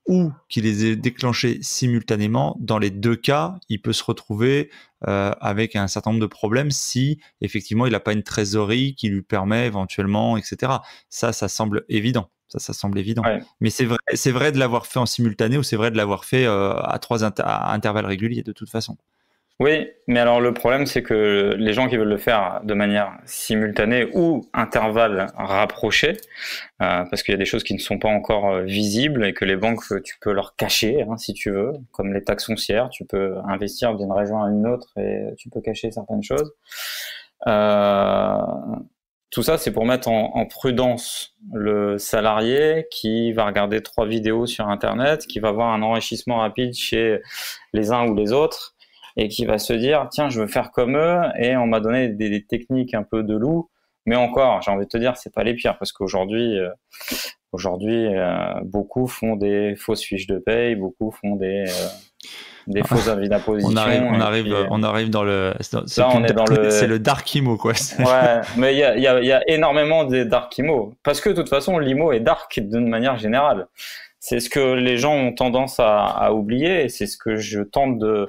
ou qu'il les ait déclenchés simultanément, dans les 2 cas, il peut se retrouver avec un certain nombre de problèmes si effectivement il n'a pas une trésorerie qui lui permet éventuellement, etc. Ça semble évident. Ça semble évident. Ouais. Mais c'est vrai de l'avoir fait en simultané, ou c'est vrai de l'avoir fait à 3 intervalles réguliers de toute façon. Oui, mais alors le problème, c'est que les gens qui veulent le faire de manière simultanée ou intervalle rapproché, parce qu'il y a des choses qui ne sont pas encore visibles et que les banques, tu peux leur cacher, hein, si tu veux, comme les taxes foncières, tu peux investir d'une région à une autre et tu peux cacher certaines choses. Tout ça, c'est pour mettre en prudence le salarié qui va regarder 3 vidéos sur Internet, qui va avoir un enrichissement rapide chez les uns ou les autres, et qui va se dire tiens, je veux faire comme eux, et on m'a donné des techniques un peu de loup, mais encore, j'ai envie de te dire, c'est pas les pires, parce qu'aujourd'hui beaucoup font des fausses fiches de paye, beaucoup font des des faux avis d'imposition. On arrive dans le. C'est le dark IMO, quoi. Ouais, mais il y a énormément de dark IMO. Parce que de toute façon, l'IMO est dark d'une manière générale. C'est ce que les gens ont tendance à oublier, et c'est ce que je tente de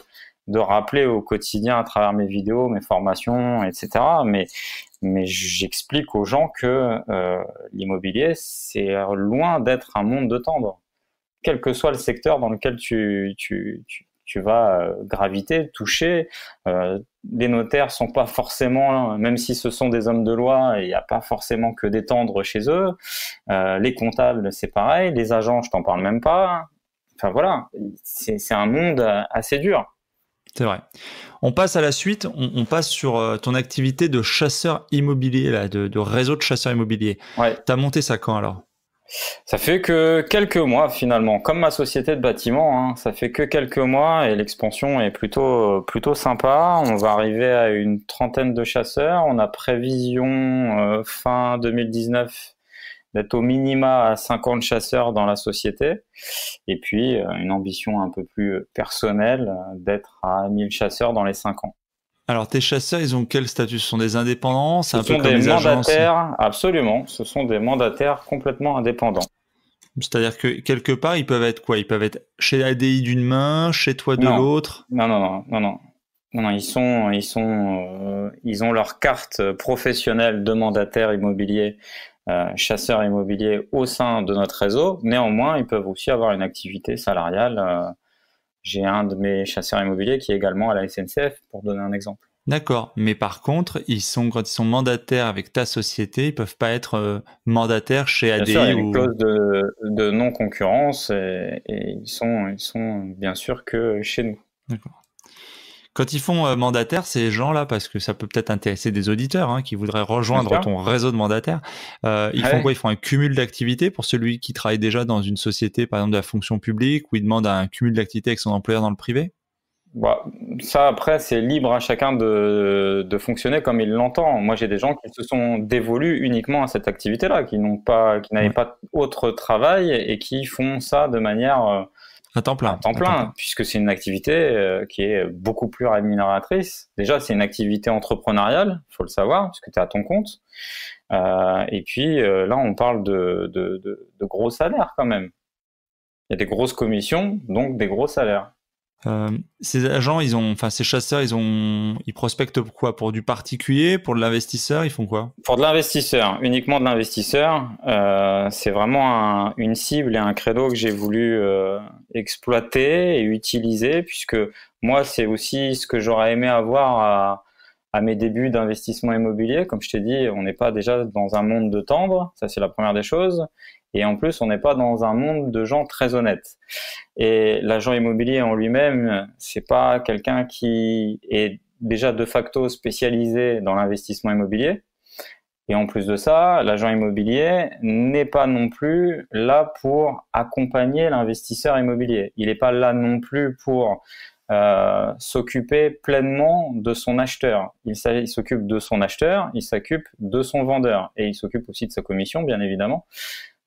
rappeler au quotidien à travers mes vidéos, mes formations, etc. Mais j'explique aux gens que l'immobilier, c'est loin d'être un monde de tendre. Quel que soit le secteur dans lequel tu vas graviter, toucher, les notaires sont pas forcément, même si ce sont des hommes de loi, il n'y a pas forcément que des tendres chez eux. Les comptables, c'est pareil. Les agents, je t'en parle même pas. Enfin voilà, c'est un monde assez dur. C'est vrai. On passe à la suite. On passe sur ton activité de chasseur immobilier, là, de réseau de chasseurs immobiliers. Ouais. T'as monté ça quand alors? Ça fait que quelques mois finalement, comme ma société de bâtiment, hein, ça fait que quelques mois et l'expansion est plutôt sympa. On va arriver à une trentaine de chasseurs. On a prévision fin 2019 d'être au minima à 50 chasseurs dans la société. Et puis une ambition un peu plus personnelle d'être à 1000 chasseurs dans les 5 ans. Alors, tes chasseurs, ils ont quel statut? Ce sont des indépendants? C'est un peu comme des les agences? mandataires, absolument. Ce sont des mandataires complètement indépendants. C'est-à-dire que quelque part, ils peuvent être quoi? Ils peuvent être chez ADI d'une main, chez toi de l'autre? Non. Ils ont leur carte professionnelle de mandataire immobilier, chasseur immobilier au sein de notre réseau. Néanmoins, ils peuvent aussi avoir une activité salariale. J'ai un de mes chasseurs immobiliers qui est également à la SNCF, pour donner un exemple. D'accord, mais par contre, quand ils sont mandataires avec ta société, ils peuvent pas être mandataires chez ADI. Bien sûr, il y a une clause de non-concurrence et ils sont bien sûr que chez nous. D'accord. Quand ils font mandataire, ces gens-là, parce que ça peut peut-être intéresser des auditeurs qui voudraient rejoindre ton réseau de mandataires, ils font quoi? Ils font un cumul d'activités pour celui qui travaille déjà dans une société, par exemple de la fonction publique, où il demande un cumul d'activités avec son employeur dans le privé? Bah, ça, après, c'est libre à chacun de fonctionner comme il l'entend. Moi, j'ai des gens qui se sont dévolus uniquement à cette activité-là, qui n'avaient pas autre travail et qui font ça de manière à temps plein, puisque c'est une activité qui est beaucoup plus rémunératrice. Déjà, c'est une activité entrepreneuriale, il faut le savoir, puisque tu es à ton compte. Et puis là, on parle de gros salaires quand même. Il y a des grosses commissions, donc des gros salaires. Ces agents, ces chasseurs, ils prospectent quoi? Pour du particulier, pour de l'investisseur, ils font quoi? Pour de l'investisseur, uniquement de l'investisseur. C'est vraiment une cible et un credo que j'ai voulu exploiter et utiliser, puisque moi, c'est aussi ce que j'aurais aimé avoir à mes débuts d'investissement immobilier. Comme je t'ai dit, on n'est pas déjà dans un monde de tendre, ça c'est la première des choses. Et en plus, on n'est pas dans un monde de gens très honnêtes. Et l'agent immobilier en lui-même, c'est pas quelqu'un qui est déjà de facto spécialisé dans l'investissement immobilier. Et en plus de ça, l'agent immobilier n'est pas non plus là pour accompagner l'investisseur immobilier. Il n'est pas là non plus pour s'occuper pleinement de son acheteur. Il s'occupe de son acheteur, il s'occupe de son vendeur et il s'occupe aussi de sa commission, bien évidemment.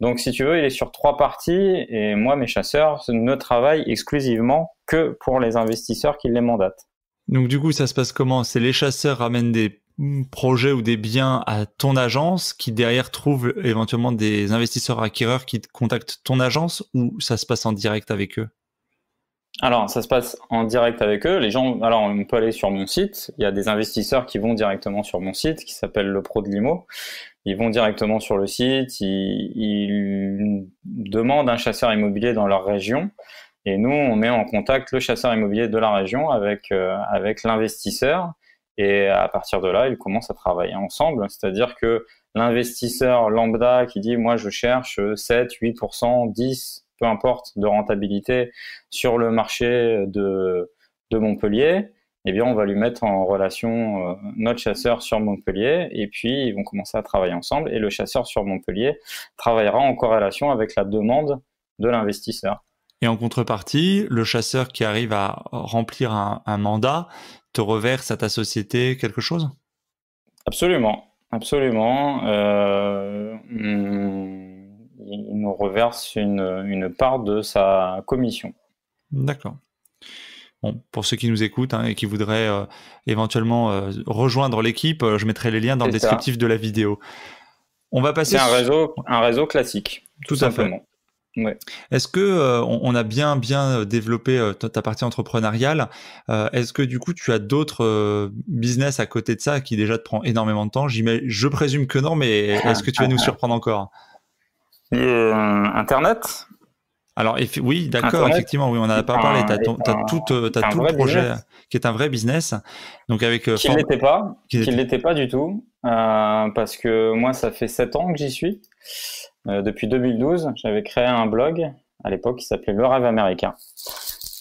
Donc, si tu veux, il est sur 3 parties et moi, mes chasseurs ne travaillent exclusivement que pour les investisseurs qui les mandatent. Donc, du coup, ça se passe comment? C'est les chasseurs ramènent des projets ou des biens à ton agence qui derrière trouvent éventuellement des investisseurs acquéreurs qui contactent ton agence, ou ça se passe en direct avec eux? Alors, ça se passe en direct avec eux. Alors, on peut aller sur mon site. Il y a des investisseurs qui vont directement sur mon site qui s'appelle Le Pro de l'Imo. Ils vont directement sur le site, ils demandent un chasseur immobilier dans leur région et nous, on met en contact le chasseur immobilier de la région avec l'investisseur et à partir de là, ils commencent à travailler ensemble. C'est-à-dire que l'investisseur lambda qui dit « moi, je cherche 7, 8%, 10%, peu importe, de rentabilité sur le marché de Montpellier », eh bien, on va lui mettre en relation notre chasseur sur Montpellier et puis ils vont commencer à travailler ensemble et le chasseur sur Montpellier travaillera en corrélation avec la demande de l'investisseur. Et en contrepartie, le chasseur qui arrive à remplir un mandat te reverse à ta société quelque chose? Absolument. Il nous reverse une part de sa commission. D'accord. Bon, pour ceux qui nous écoutent et qui voudraient éventuellement rejoindre l'équipe, je mettrai les liens dans le descriptif de la vidéo. On va passer. C'est un réseau classique, tout simplement. Ouais. Est-ce que on a bien développé ta partie entrepreneuriale? Est-ce que du coup tu as d'autres business à côté de ça qui déjà te prend énormément de temps? Je présume que non, mais est-ce que tu vas nous surprendre encore? Internet? Alors oui, d'accord, effectivement, oui, on n'en a pas parlé. T'as tout le projet business. Qui est un vrai business. Donc avec qui l'était pas du tout, parce que moi ça fait 7 ans que j'y suis. Depuis 2012, j'avais créé un blog à l'époque qui s'appelait Le Rêve Américain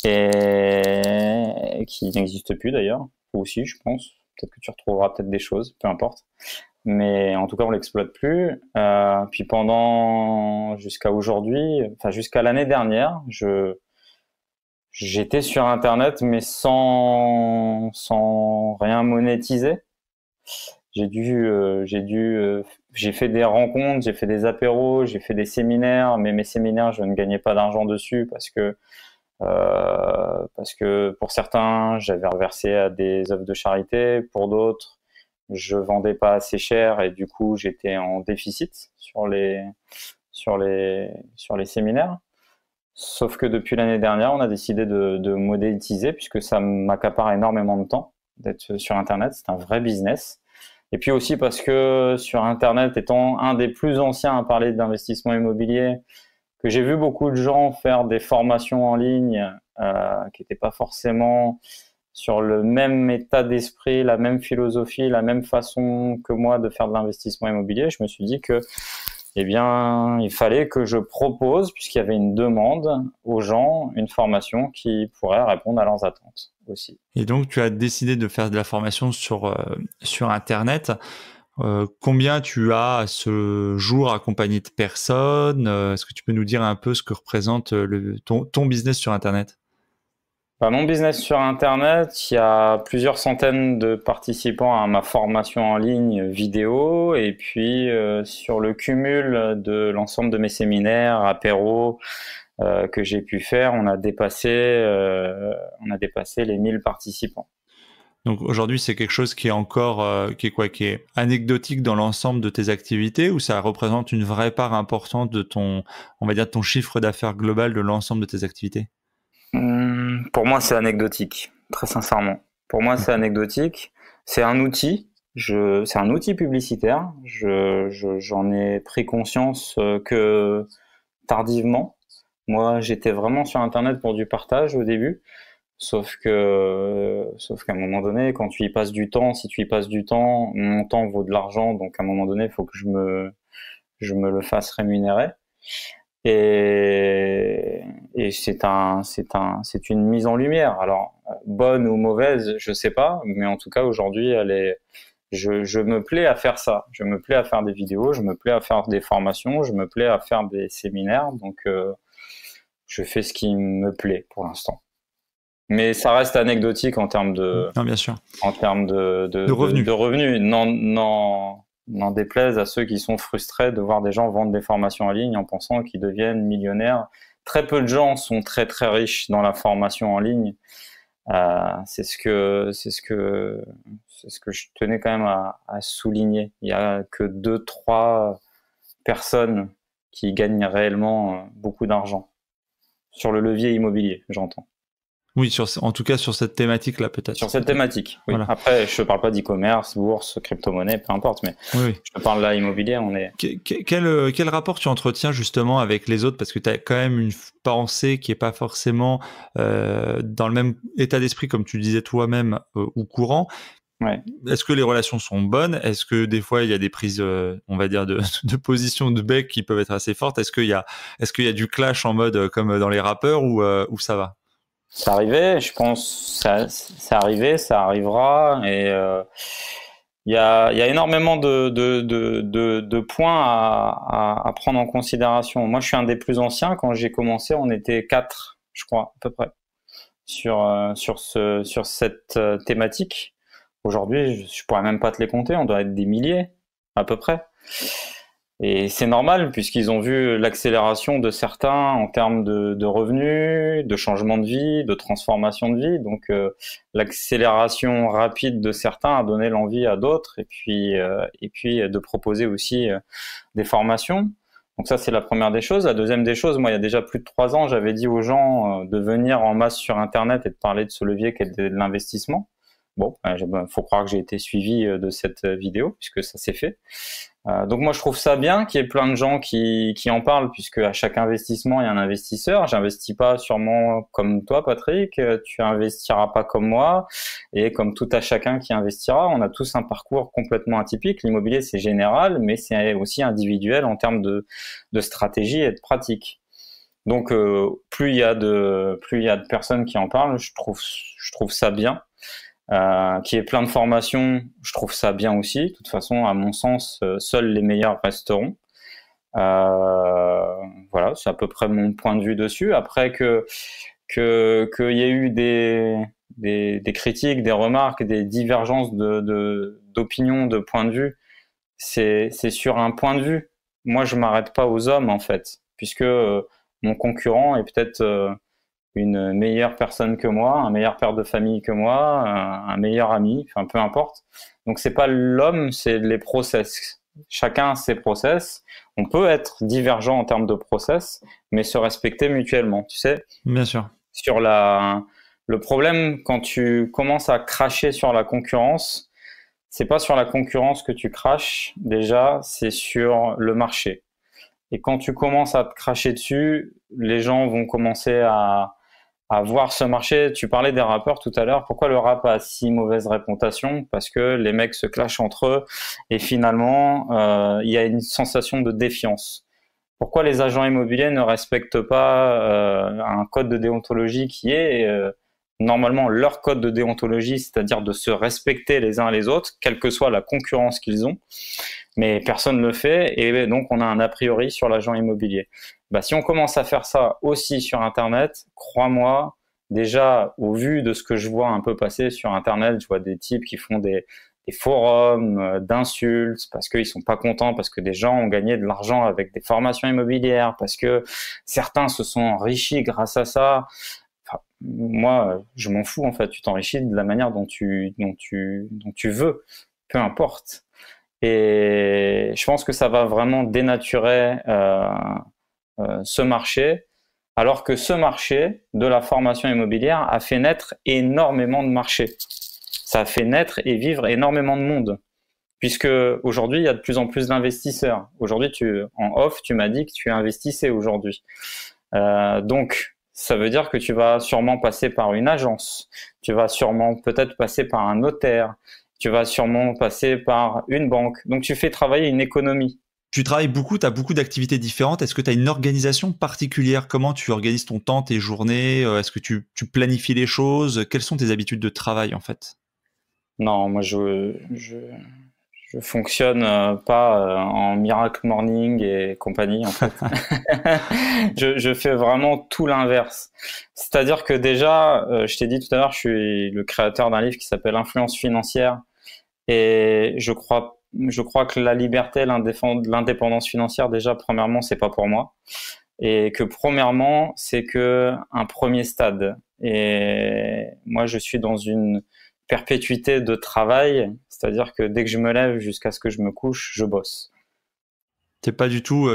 et qui n'existe plus d'ailleurs. Ou aussi, je pense. Peut-être que tu retrouveras peut-être des choses, peu importe. Mais en tout cas, on l'exploite plus. Puis jusqu'à aujourd'hui, enfin jusqu'à l'année dernière, j'étais sur Internet, mais sans rien monétiser. J'ai fait des rencontres, j'ai fait des apéros, j'ai fait des séminaires, mais mes séminaires, je ne gagnais pas d'argent dessus parce que pour certains, j'avais reversé à des œuvres de charité, pour d'autres, je vendais pas assez cher et du coup, j'étais en déficit sur les séminaires. Sauf que depuis l'année dernière, on a décidé de monétiser puisque ça m'accapare énormément de temps d'être sur Internet. C'est un vrai business. Et puis aussi parce que sur Internet, étant un des plus anciens à parler d'investissement immobilier, que j'ai vu beaucoup de gens faire des formations en ligne qui n'étaient pas forcément sur le même état d'esprit, la même philosophie, la même façon que moi de faire de l'investissement immobilier, je me suis dit que il fallait que je propose, puisqu'il y avait une demande aux gens, une formation qui pourrait répondre à leurs attentes aussi. Et donc, tu as décidé de faire de la formation sur Internet. Combien tu as à ce jour accompagné de personnes? Est-ce que tu peux nous dire un peu ce que représente ton business sur Internet? Mon business sur Internet, il y a plusieurs centaines de participants à ma formation en ligne vidéo et puis sur le cumul de l'ensemble de mes séminaires, apéros que j'ai pu faire, on a dépassé les 1000 participants. Donc aujourd'hui, c'est quelque chose qui est encore qui est anecdotique dans l'ensemble de tes activités ou ça représente une vraie part importante de ton chiffre d'affaires global de l'ensemble de tes activités? Pour moi, c'est anecdotique, très sincèrement. Pour moi, c'est anecdotique. C'est un outil. C'est un outil publicitaire. J'en ai pris conscience que tardivement. Moi, j'étais vraiment sur Internet pour du partage au début. Sauf qu'à un moment donné, quand tu y passes du temps, si tu y passes du temps, mon temps vaut de l'argent. Donc, à un moment donné, il faut que je me le fasse rémunérer. Et c'est une mise en lumière. Alors, bonne ou mauvaise, je sais pas, mais en tout cas, aujourd'hui, je me plais à faire ça. Je me plais à faire des vidéos, je me plais à faire des formations, je me plais à faire des séminaires. Donc, je fais ce qui me plaît pour l'instant. Mais ça reste anecdotique en termes de, non, bien sûr. En termes de revenus. N'en déplaise à ceux qui sont frustrés de voir des gens vendre des formations en ligne en pensant qu'ils deviennent millionnaires. Très peu de gens sont très très riches dans la formation en ligne. C'est ce que je tenais quand même à souligner. Il y a que 2-3 personnes qui gagnent réellement beaucoup d'argent sur le levier immobilier, j'entends. Oui, en tout cas sur cette thématique-là peut-être. Sur cette thématique, oui. Voilà. Après, je ne parle pas d'e-commerce, bourse, crypto-monnaie, peu importe, mais oui. Je te parle là immobilier, on est... Quel rapport tu entretiens justement avec les autres? Parce que tu as quand même une pensée qui n'est pas forcément dans le même état d'esprit, comme tu disais toi-même, ou courant. Ouais. Est-ce que les relations sont bonnes? Est-ce que des fois il y a des prises, on va dire, de position de bec qui peuvent être assez fortes? Est-ce qu'il y a du clash en mode comme dans les rappeurs ou ça va? Ça arrivait, je pense, c'est arrivé, ça arrivera, et il y a énormément de points à prendre en considération. Moi, je suis un des plus anciens. Quand j'ai commencé, on était 4, je crois, à peu près, sur cette thématique. Aujourd'hui, je pourrais même pas te les compter, on doit être des milliers, à peu près. Et c'est normal puisqu'ils ont vu l'accélération de certains en termes de revenus, de changement de vie, de transformation de vie. Donc l'accélération rapide de certains a donné l'envie à d'autres et puis de proposer aussi des formations. Donc ça, c'est la première des choses. La deuxième des choses, moi, il y a déjà plus de 3 ans, j'avais dit aux gens de venir en masse sur Internet et de parler de ce levier qu'est de l'investissement. Bon, faut croire que j'ai été suivi de cette vidéo puisque ça s'est fait. Donc moi je trouve ça bien qu'il y ait plein de gens qui en parlent puisque à chaque investissement il y a un investisseur. J'investis pas sûrement comme toi Patrick, tu investiras pas comme moi et comme tout à chacun qui investira. On a tous un parcours complètement atypique. L'immobilier c'est général mais c'est aussi individuel en termes de stratégie et de pratique. Donc plus il y a de personnes qui en parlent, je trouve ça bien. Qui est plein de formations, je trouve ça bien aussi. De toute façon, à mon sens, seuls les meilleurs resteront. Voilà, c'est à peu près mon point de vue dessus. Après qu'il y ait eu des critiques, des remarques, des divergences d'opinions, de points de vue, c'est sur un point de vue. Moi, je m'arrête pas aux hommes en fait, puisque mon concurrent est peut-être une meilleure personne que moi, un meilleur père de famille que moi, un meilleur ami, enfin peu importe. Donc c'est pas l'homme, c'est les process. Chacun a ses process. On peut être divergent en termes de process, mais se respecter mutuellement, tu sais. Bien sûr. Le problème quand tu commences à cracher sur la concurrence, c'est pas sur la concurrence que tu craches, déjà, c'est sur le marché. Et quand tu commences à te cracher dessus, les gens vont commencer à voir ce marché. Tu parlais des rappeurs tout à l'heure. Pourquoi le rap a si mauvaise réputation? Parce que les mecs se clashent entre eux et finalement, il y a une sensation de défiance. Pourquoi les agents immobiliers ne respectent pas un code de déontologie qui est normalement leur code de déontologie, c'est-à-dire de se respecter les uns les autres, quelle que soit la concurrence qu'ils ont, mais personne ne le fait et donc on a un a priori sur l'agent immobilier. Bah, si on commence à faire ça aussi sur Internet, crois-moi, déjà au vu de ce que je vois un peu passer sur Internet, je vois des types qui font des forums d'insultes parce qu'ils sont pas contents, parce que des gens ont gagné de l'argent avec des formations immobilières, parce que certains se sont enrichis grâce à ça. Enfin, moi, je m'en fous en fait. Tu t'enrichis de la manière dont tu veux, peu importe. Et je pense que ça va vraiment dénaturer ce marché, alors que ce marché de la formation immobilière a fait naître énormément de marchés. Ça a fait naître et vivre énormément de monde, puisque aujourd'hui il y a de plus en plus d'investisseurs. Aujourd'hui, en off, tu m'as dit que tu investissais aujourd'hui. Donc, ça veut dire que tu vas sûrement passer par une agence, tu vas sûrement peut-être passer par un notaire, tu vas sûrement passer par une banque. Donc, tu fais travailler une économie. Tu travailles beaucoup, tu as beaucoup d'activités différentes. Est-ce que tu as une organisation particulière? Comment tu organises ton temps, tes journées? Est-ce que tu planifies les choses? Quelles sont tes habitudes de travail en fait? Non, moi je fonctionne pas en Miracle Morning et compagnie en fait. Je fais vraiment tout l'inverse. C'est-à-dire que déjà, je t'ai dit tout à l'heure, je suis le créateur d'un livre qui s'appelle Influence financière et je crois que la liberté, l'indépendance financière, déjà premièrement, c'est pas pour moi et que premièrement, c'est que un premier stade. Et moi, je suis dans une perpétuité de travail, c'est-à-dire que dès que je me lève jusqu'à ce que je me couche, je bosse. T'es pas du tout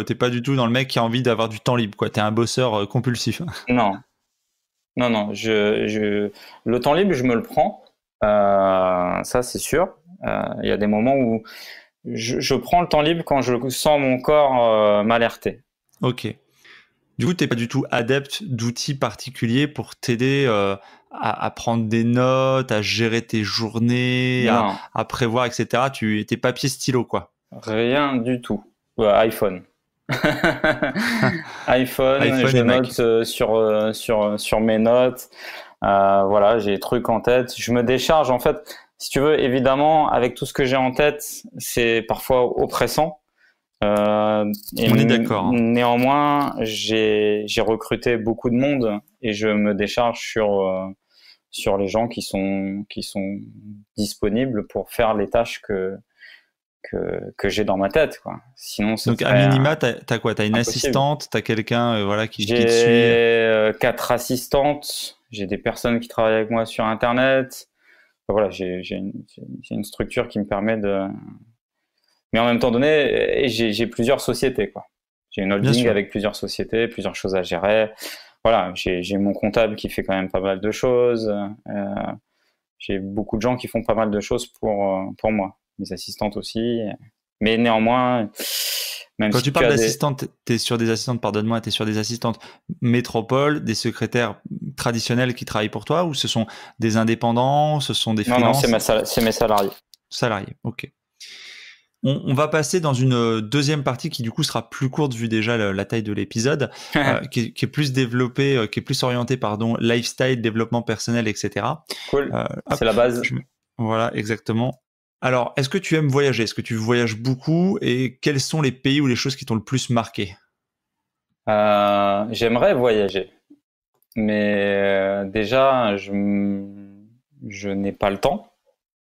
dans le mec qui a envie d'avoir du temps libre, quoi. T'es un bosseur compulsif. Non, non, le temps libre, je me le prends, ça c'est sûr. Il y a des moments où je prends le temps libre quand je sens mon corps m'alerter. Ok. Du coup, t'es pas du tout adepte d'outils particuliers pour t'aider à prendre des notes, à gérer tes journées, à prévoir, etc. T'es papier stylo, quoi. Rien du tout. iPhone. iPhone, je note sur mes notes. Voilà, j'ai des trucs en tête. Je me décharge, en fait. Si tu veux, évidemment, avec tout ce que j'ai en tête, c'est parfois oppressant. On est d'accord. Néanmoins, j'ai recruté beaucoup de monde et je me décharge sur les gens qui sont disponibles pour faire les tâches que j'ai dans ma tête, quoi. Sinon, donc à minima, t'as quoi? T'as une assistante, t'as quelqu'un qui te suit? J'ai 4 assistantes, j'ai des personnes qui travaillent avec moi sur Internet. Enfin, voilà, j'ai une structure qui me permet de... Mais en même temps donné, j'ai plusieurs sociétés, quoi. J'ai une holding avec plusieurs sociétés, plusieurs choses à gérer. Voilà, j'ai mon comptable qui fait quand même pas mal de choses. J'ai beaucoup de gens qui font pas mal de choses pour moi. Mes assistantes aussi. Mais néanmoins, même quand si tu parles d'assistantes, t'es sur des assistantes métropole, des secrétaires traditionnels qui travaillent pour toi, ou ce sont des indépendants, ce sont des freelances? Non, c'est mes salariés. Salariés, ok. On va passer dans une deuxième partie qui du coup sera plus courte vu déjà la taille de l'épisode, qui est plus développée, qui est plus orientée lifestyle, développement personnel, etc. Cool, c'est la base. Voilà, exactement. Alors, est-ce que tu aimes voyager? Est-ce que tu voyages beaucoup? Et quels sont les pays ou les choses qui t'ont le plus marqué? J'aimerais voyager. Mais déjà, je n'ai pas le temps,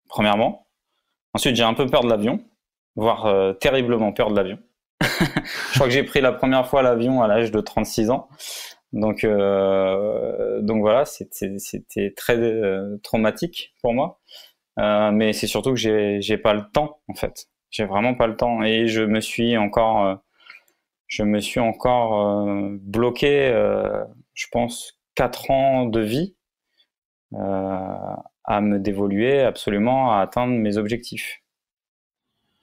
premièrement. Ensuite, j'ai un peu peur de l'avion, voire terriblement peur de l'avion. Je crois que j'ai pris la première fois l'avion à l'âge de 36 ans. Donc voilà, c'était très traumatique pour moi. Mais c'est surtout que j'ai pas le temps, en fait. J'ai vraiment pas le temps. Et je me suis encore bloqué, je pense, 4 ans de vie à me dévoluer absolument à atteindre mes objectifs.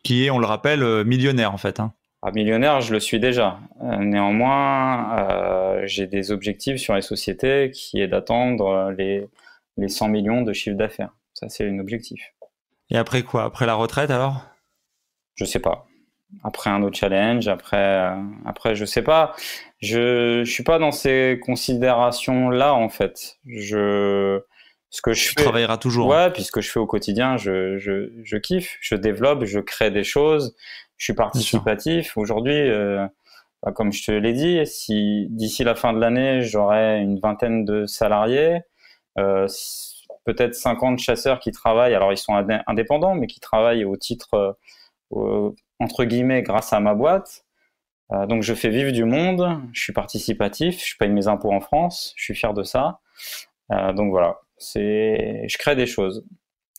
Qui est, on le rappelle, millionnaire en fait. Millionnaire, je le suis déjà. Néanmoins, j'ai des objectifs sur les sociétés qui est d'atteindre les 100 millions de chiffre d'affaires. Ça, c'est un objectif. Et après quoi? Après la retraite alors? Je sais pas. Après un autre challenge, après je sais pas. Je suis pas dans ces considérations-là en fait. Ce que je fais, travailleras toujours. Ouais, puis ce que je fais au quotidien, je kiffe, je développe, je crée des choses, je suis participatif. Aujourd'hui, comme je te l'ai dit, si d'ici la fin de l'année, j'aurai une vingtaine de salariés, peut-être 50 chasseurs qui travaillent, alors ils sont indépendants, mais qui travaillent au titre, entre guillemets, grâce à ma boîte. Donc je fais vivre du monde, je suis participatif, je paye mes impôts en France, je suis fier de ça. Donc voilà, je crée des choses.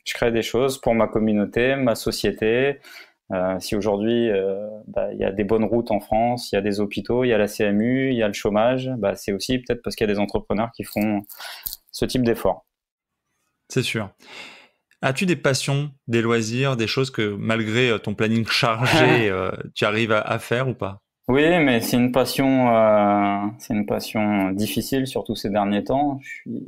Je crée des choses pour ma communauté, ma société. Si aujourd'hui il y a des bonnes routes en France, il y a des hôpitaux, il y a la CMU, il y a le chômage, c'est aussi peut-être parce qu'il y a des entrepreneurs qui font ce type d'efforts. C'est sûr. As-tu des passions, des loisirs, des choses que malgré ton planning chargé, tu arrives à faire ou pas? Oui, mais c'est une passion difficile, surtout ces derniers temps. Je suis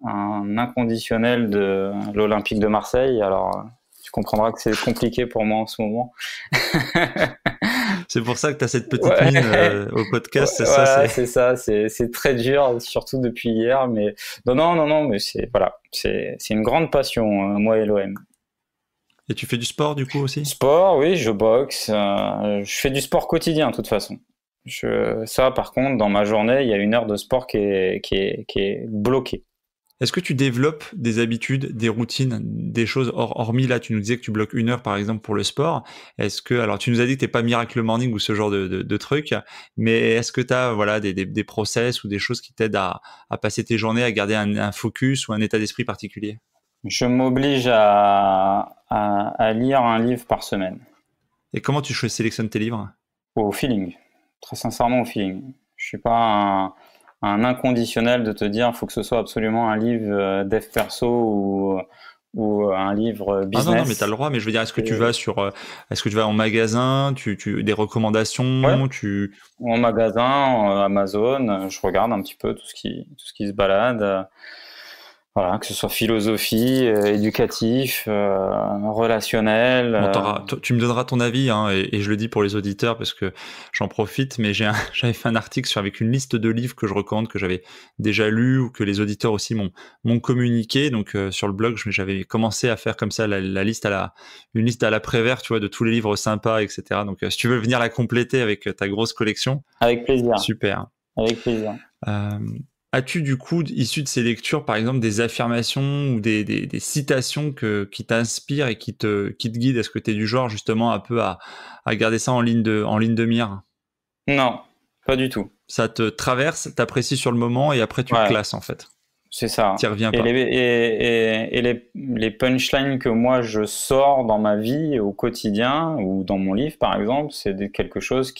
un inconditionnel de l'Olympique de Marseille, alors tu comprendras que c'est compliqué pour moi en ce moment. C'est pour ça que tu as cette petite mine au podcast, c'est voilà, c'est ça, c'est très dur, surtout depuis hier, mais non, mais c'est une grande passion, moi et l'OM. Et tu fais du sport du coup aussi? Sport, oui, je boxe, je fais du sport quotidien de toute façon. Ça, par contre, dans ma journée, il y a 1 heure de sport qui est bloquée. Est-ce que tu développes des habitudes, des routines, des choses, hormis là, tu nous disais que tu bloques 1 heure par exemple pour le sport. Alors tu nous as dit que t'es pas Miracle Morning ou ce genre de trucs, mais est-ce que tu as des process ou des choses qui t'aident à passer tes journées, à garder un focus ou un état d'esprit particulier? Je m'oblige à lire un livre par semaine. Et comment tu sélectionnes tes livres? Au feeling, très sincèrement au feeling. Je suis pas un inconditionnel de te dire faut que ce soit absolument un livre dev perso ou un livre business. Ah non, mais t'as le droit, mais je veux dire, est-ce que tu vas en magasin, des recommandations, ouais. En magasin, Amazon, je regarde un petit peu tout ce qui se balade. Voilà, que ce soit philosophie, éducatif, relationnel. Bon, tu me donneras ton avis, et je le dis pour les auditeurs parce que j'en profite, mais j'avais fait un article avec une liste de livres que je recommande, que j'avais déjà lu ou que les auditeurs aussi m'ont communiqué. Donc sur le blog, j'avais commencé à faire comme ça une liste à la Prévert, tu vois, de tous les livres sympas, etc. Donc si tu veux venir la compléter avec ta grosse collection. Avec plaisir. Super. Avec plaisir. As-tu du coup, issu de ces lectures, par exemple, des affirmations ou des citations qui t'inspirent et qui te guident? Est-ce que tu es du genre justement un peu à garder ça en ligne de mire? Non, pas du tout. Ça te traverse, t'apprécies sur le moment et après tu le Ouais, classes en fait. c'est ça. T'y reviens Et pas. les punchlines que moi je sors dans ma vie au quotidien ou dans mon livre par exemple, quelque chose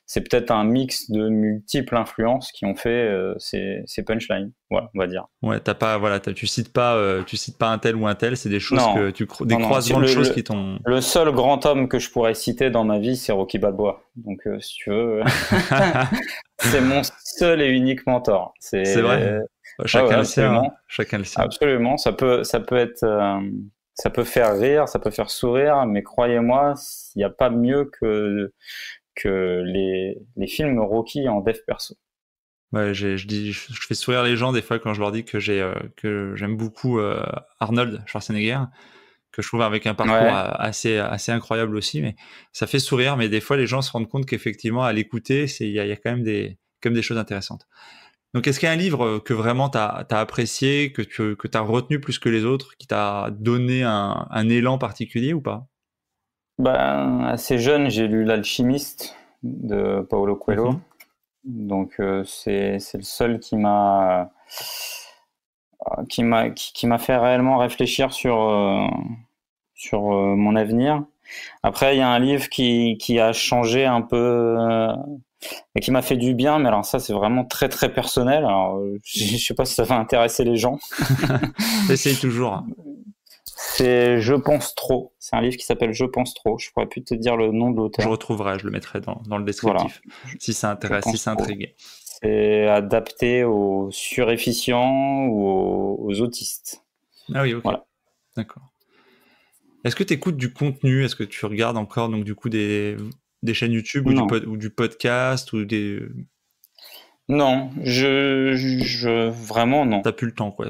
c'est peut-être un mix de multiples influences qui ont fait ces punchlines. Voilà, on va dire. Ouais, tu cites pas un tel ou un tel, c'est des choses Non, que des non. croisements de choses qui t'ont. Le seul grand homme que je pourrais citer dans ma vie, c'est Rocky Balboa. Donc, si tu veux, c'est mon seul et unique mentor. C'est vrai. Chacun le sien. Absolument. Chacun le sien. Absolument. Ça peut être, ça peut faire rire, ça peut faire sourire, mais croyez-moi, il n'y a pas mieux que les films Rocky en dev perso. Ouais, je fais sourire les gens des fois quand je leur dis que j'aime beaucoup Arnold Schwarzenegger, que je trouve avec un parcours assez incroyable aussi, mais ça fait sourire. Mais des fois, les gens se rendent compte qu'effectivement, à l'écouter, il y a quand même des choses intéressantes. Donc, est-ce qu'il y a un livre que vraiment t'as apprécié, que t'as retenu plus que les autres, qui t'a donné un élan particulier ou pas? Ben, assez jeune, j'ai lu L'Alchimiste de Paulo Coelho. Donc c'est le seul qui m'a fait réellement réfléchir sur mon avenir. Après il y a un livre qui a changé un peu et qui m'a fait du bien, mais alors ça c'est vraiment très très personnel. Alors je sais pas si ça va intéresser les gens. Essaye toujours. C'est Je pense trop. C'est un livre qui s'appelle Je pense trop. Je pourrais plus te dire le nom de l'auteur. Je retrouverai, je le mettrai dans le descriptif. Voilà. Si ça intéresse, si ça intrigue. C'est adapté aux surefficients ou aux autistes. Ah oui, ok. Voilà. D'accord. Est-ce que tu écoutes du contenu? Est-ce que tu regardes encore donc du coup des chaînes YouTube ou du podcast ou des... Non, vraiment non. T'as plus le temps, quoi.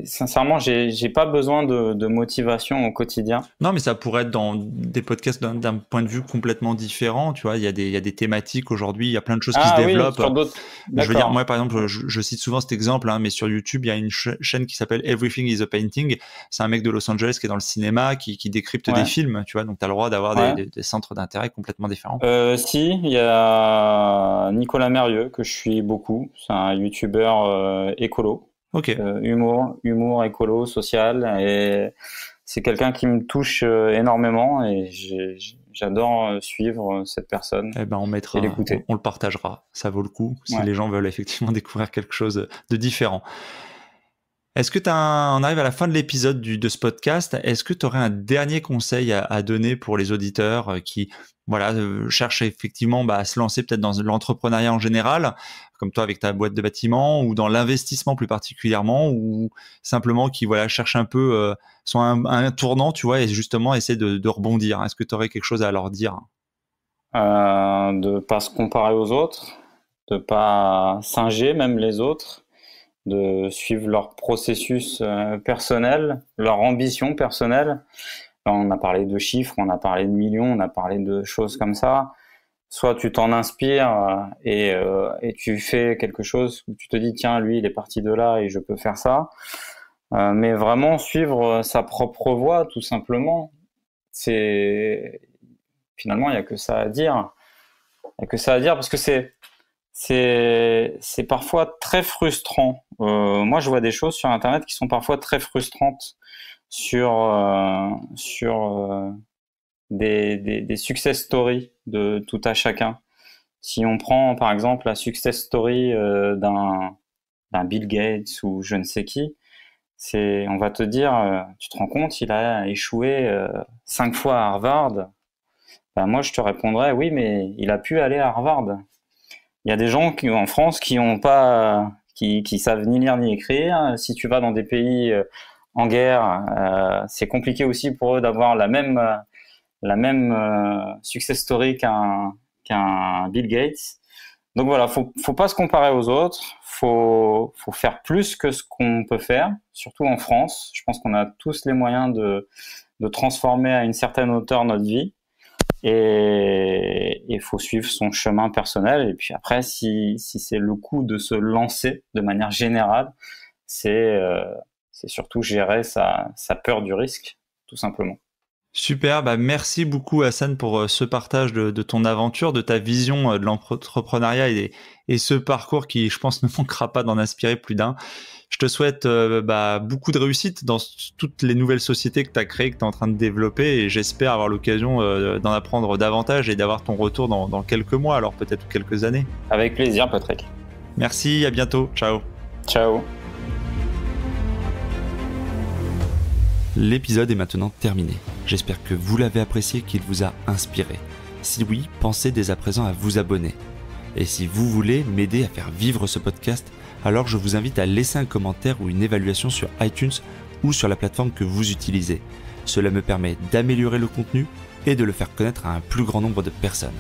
Sincèrement, j'ai pas besoin de motivation au quotidien. Non, mais ça pourrait être dans des podcasts d'un point de vue complètement différent. Tu vois, il y a des thématiques aujourd'hui, il y a plein de choses qui se développent. Sur d'autres... Je veux dire, moi, par exemple, je cite souvent cet exemple, mais sur YouTube, il y a une chaîne qui s'appelle Everything is a Painting. C'est un mec de Los Angeles qui est dans le cinéma, qui décrypte des films, tu vois. Donc, tu as le droit d'avoir des centres d'intérêt complètement différents. Si, il y a Nicolas Mérieux, que je suis beaucoup. C'est un youtubeur écolo. Ok. Humour écolo, social, et c'est quelqu'un qui me touche énormément et j'adore suivre cette personne. Eh ben, et l'écouter. On le partagera. Ça vaut le coup si les gens veulent effectivement découvrir quelque chose de différent. Est-ce que on arrive à la fin de l'épisode de ce podcast. Est-ce que tu aurais un dernier conseil à donner pour les auditeurs qui cherchent effectivement à se lancer peut-être dans l'entrepreneuriat en général, comme toi avec ta boîte de bâtiment, ou dans l'investissement plus particulièrement, ou simplement qui cherchent un peu sont un tournant, tu vois, et justement essaient de rebondir. Est-ce que tu aurais quelque chose à leur dire? De pas se comparer aux autres, de pas singer même les autres, de suivre leur processus personnel, leur ambition personnelle. On a parlé de chiffres, on a parlé de millions, on a parlé de choses comme ça. Soit tu t'en inspires et tu fais quelque chose où tu te dis tiens, lui il est parti de là et je peux faire ça. Mais vraiment suivre sa propre voie, tout simplement. Finalement, il n'y a que ça à dire. Il n'y a que ça à dire parce que c'est parfois très frustrant. Moi, je vois des choses sur Internet qui sont parfois très frustrantes sur des success stories de tout à chacun. Si on prend par exemple la success story d'un Bill Gates ou je ne sais qui, on va te dire, tu te rends compte, il a échoué 5 fois à Harvard. Ben moi, je te répondrais, oui, mais il a pu aller à Harvard. Il y a des gens en France qui savent ni lire ni écrire. Si tu vas dans des pays en guerre, c'est compliqué aussi pour eux d'avoir la même success story qu'un Bill Gates. Donc voilà, faut pas se comparer aux autres. Faut faire plus que ce qu'on peut faire, surtout en France. Je pense qu'on a tous les moyens de transformer à une certaine hauteur notre vie. Et il faut suivre son chemin personnel. Et puis après, si c'est le coup de se lancer de manière générale, c'est surtout gérer sa peur du risque, tout simplement. Super, merci beaucoup Hassan pour ce partage de ton aventure, de ta vision de l'entrepreneuriat et ce parcours qui, je pense, ne manquera pas d'en inspirer plus d'un. Je te souhaite beaucoup de réussite dans toutes les nouvelles sociétés que tu as créées, que tu es en train de développer, et j'espère avoir l'occasion d'en apprendre davantage et d'avoir ton retour dans quelques mois, alors peut-être quelques années. Avec plaisir, Patrick. Merci, à bientôt. Ciao. Ciao. L'épisode est maintenant terminé. J'espère que vous l'avez apprécié, qu'il vous a inspiré. Si oui, pensez dès à présent à vous abonner. Et si vous voulez m'aider à faire vivre ce podcast, alors je vous invite à laisser un commentaire ou une évaluation sur iTunes ou sur la plateforme que vous utilisez. Cela me permet d'améliorer le contenu et de le faire connaître à un plus grand nombre de personnes.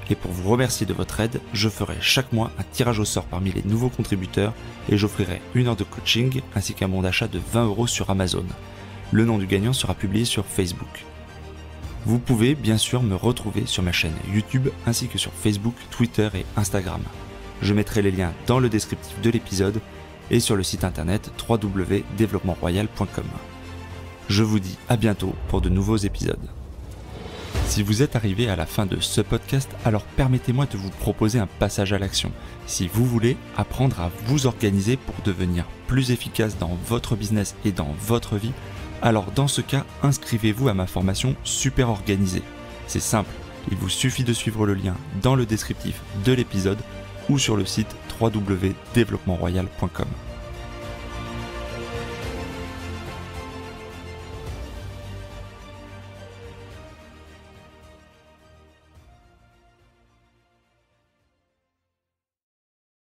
Et pour vous remercier de votre aide, je ferai chaque mois un tirage au sort parmi les nouveaux contributeurs et j'offrirai 1 heure de coaching ainsi qu'un bon d'achat de 20 € sur Amazon. Le nom du gagnant sera publié sur Facebook. Vous pouvez bien sûr me retrouver sur ma chaîne YouTube ainsi que sur Facebook, Twitter et Instagram. Je mettrai les liens dans le descriptif de l'épisode et sur le site internet www.developpementroyal.com. Je vous dis à bientôt pour de nouveaux épisodes. Si vous êtes arrivé à la fin de ce podcast, alors permettez-moi de vous proposer un passage à l'action. Si vous voulez apprendre à vous organiser pour devenir plus efficace dans votre business et dans votre vie, alors dans ce cas, inscrivez-vous à ma formation Super Organisé. C'est simple, il vous suffit de suivre le lien dans le descriptif de l'épisode ou sur le site www.developpementroyal.com.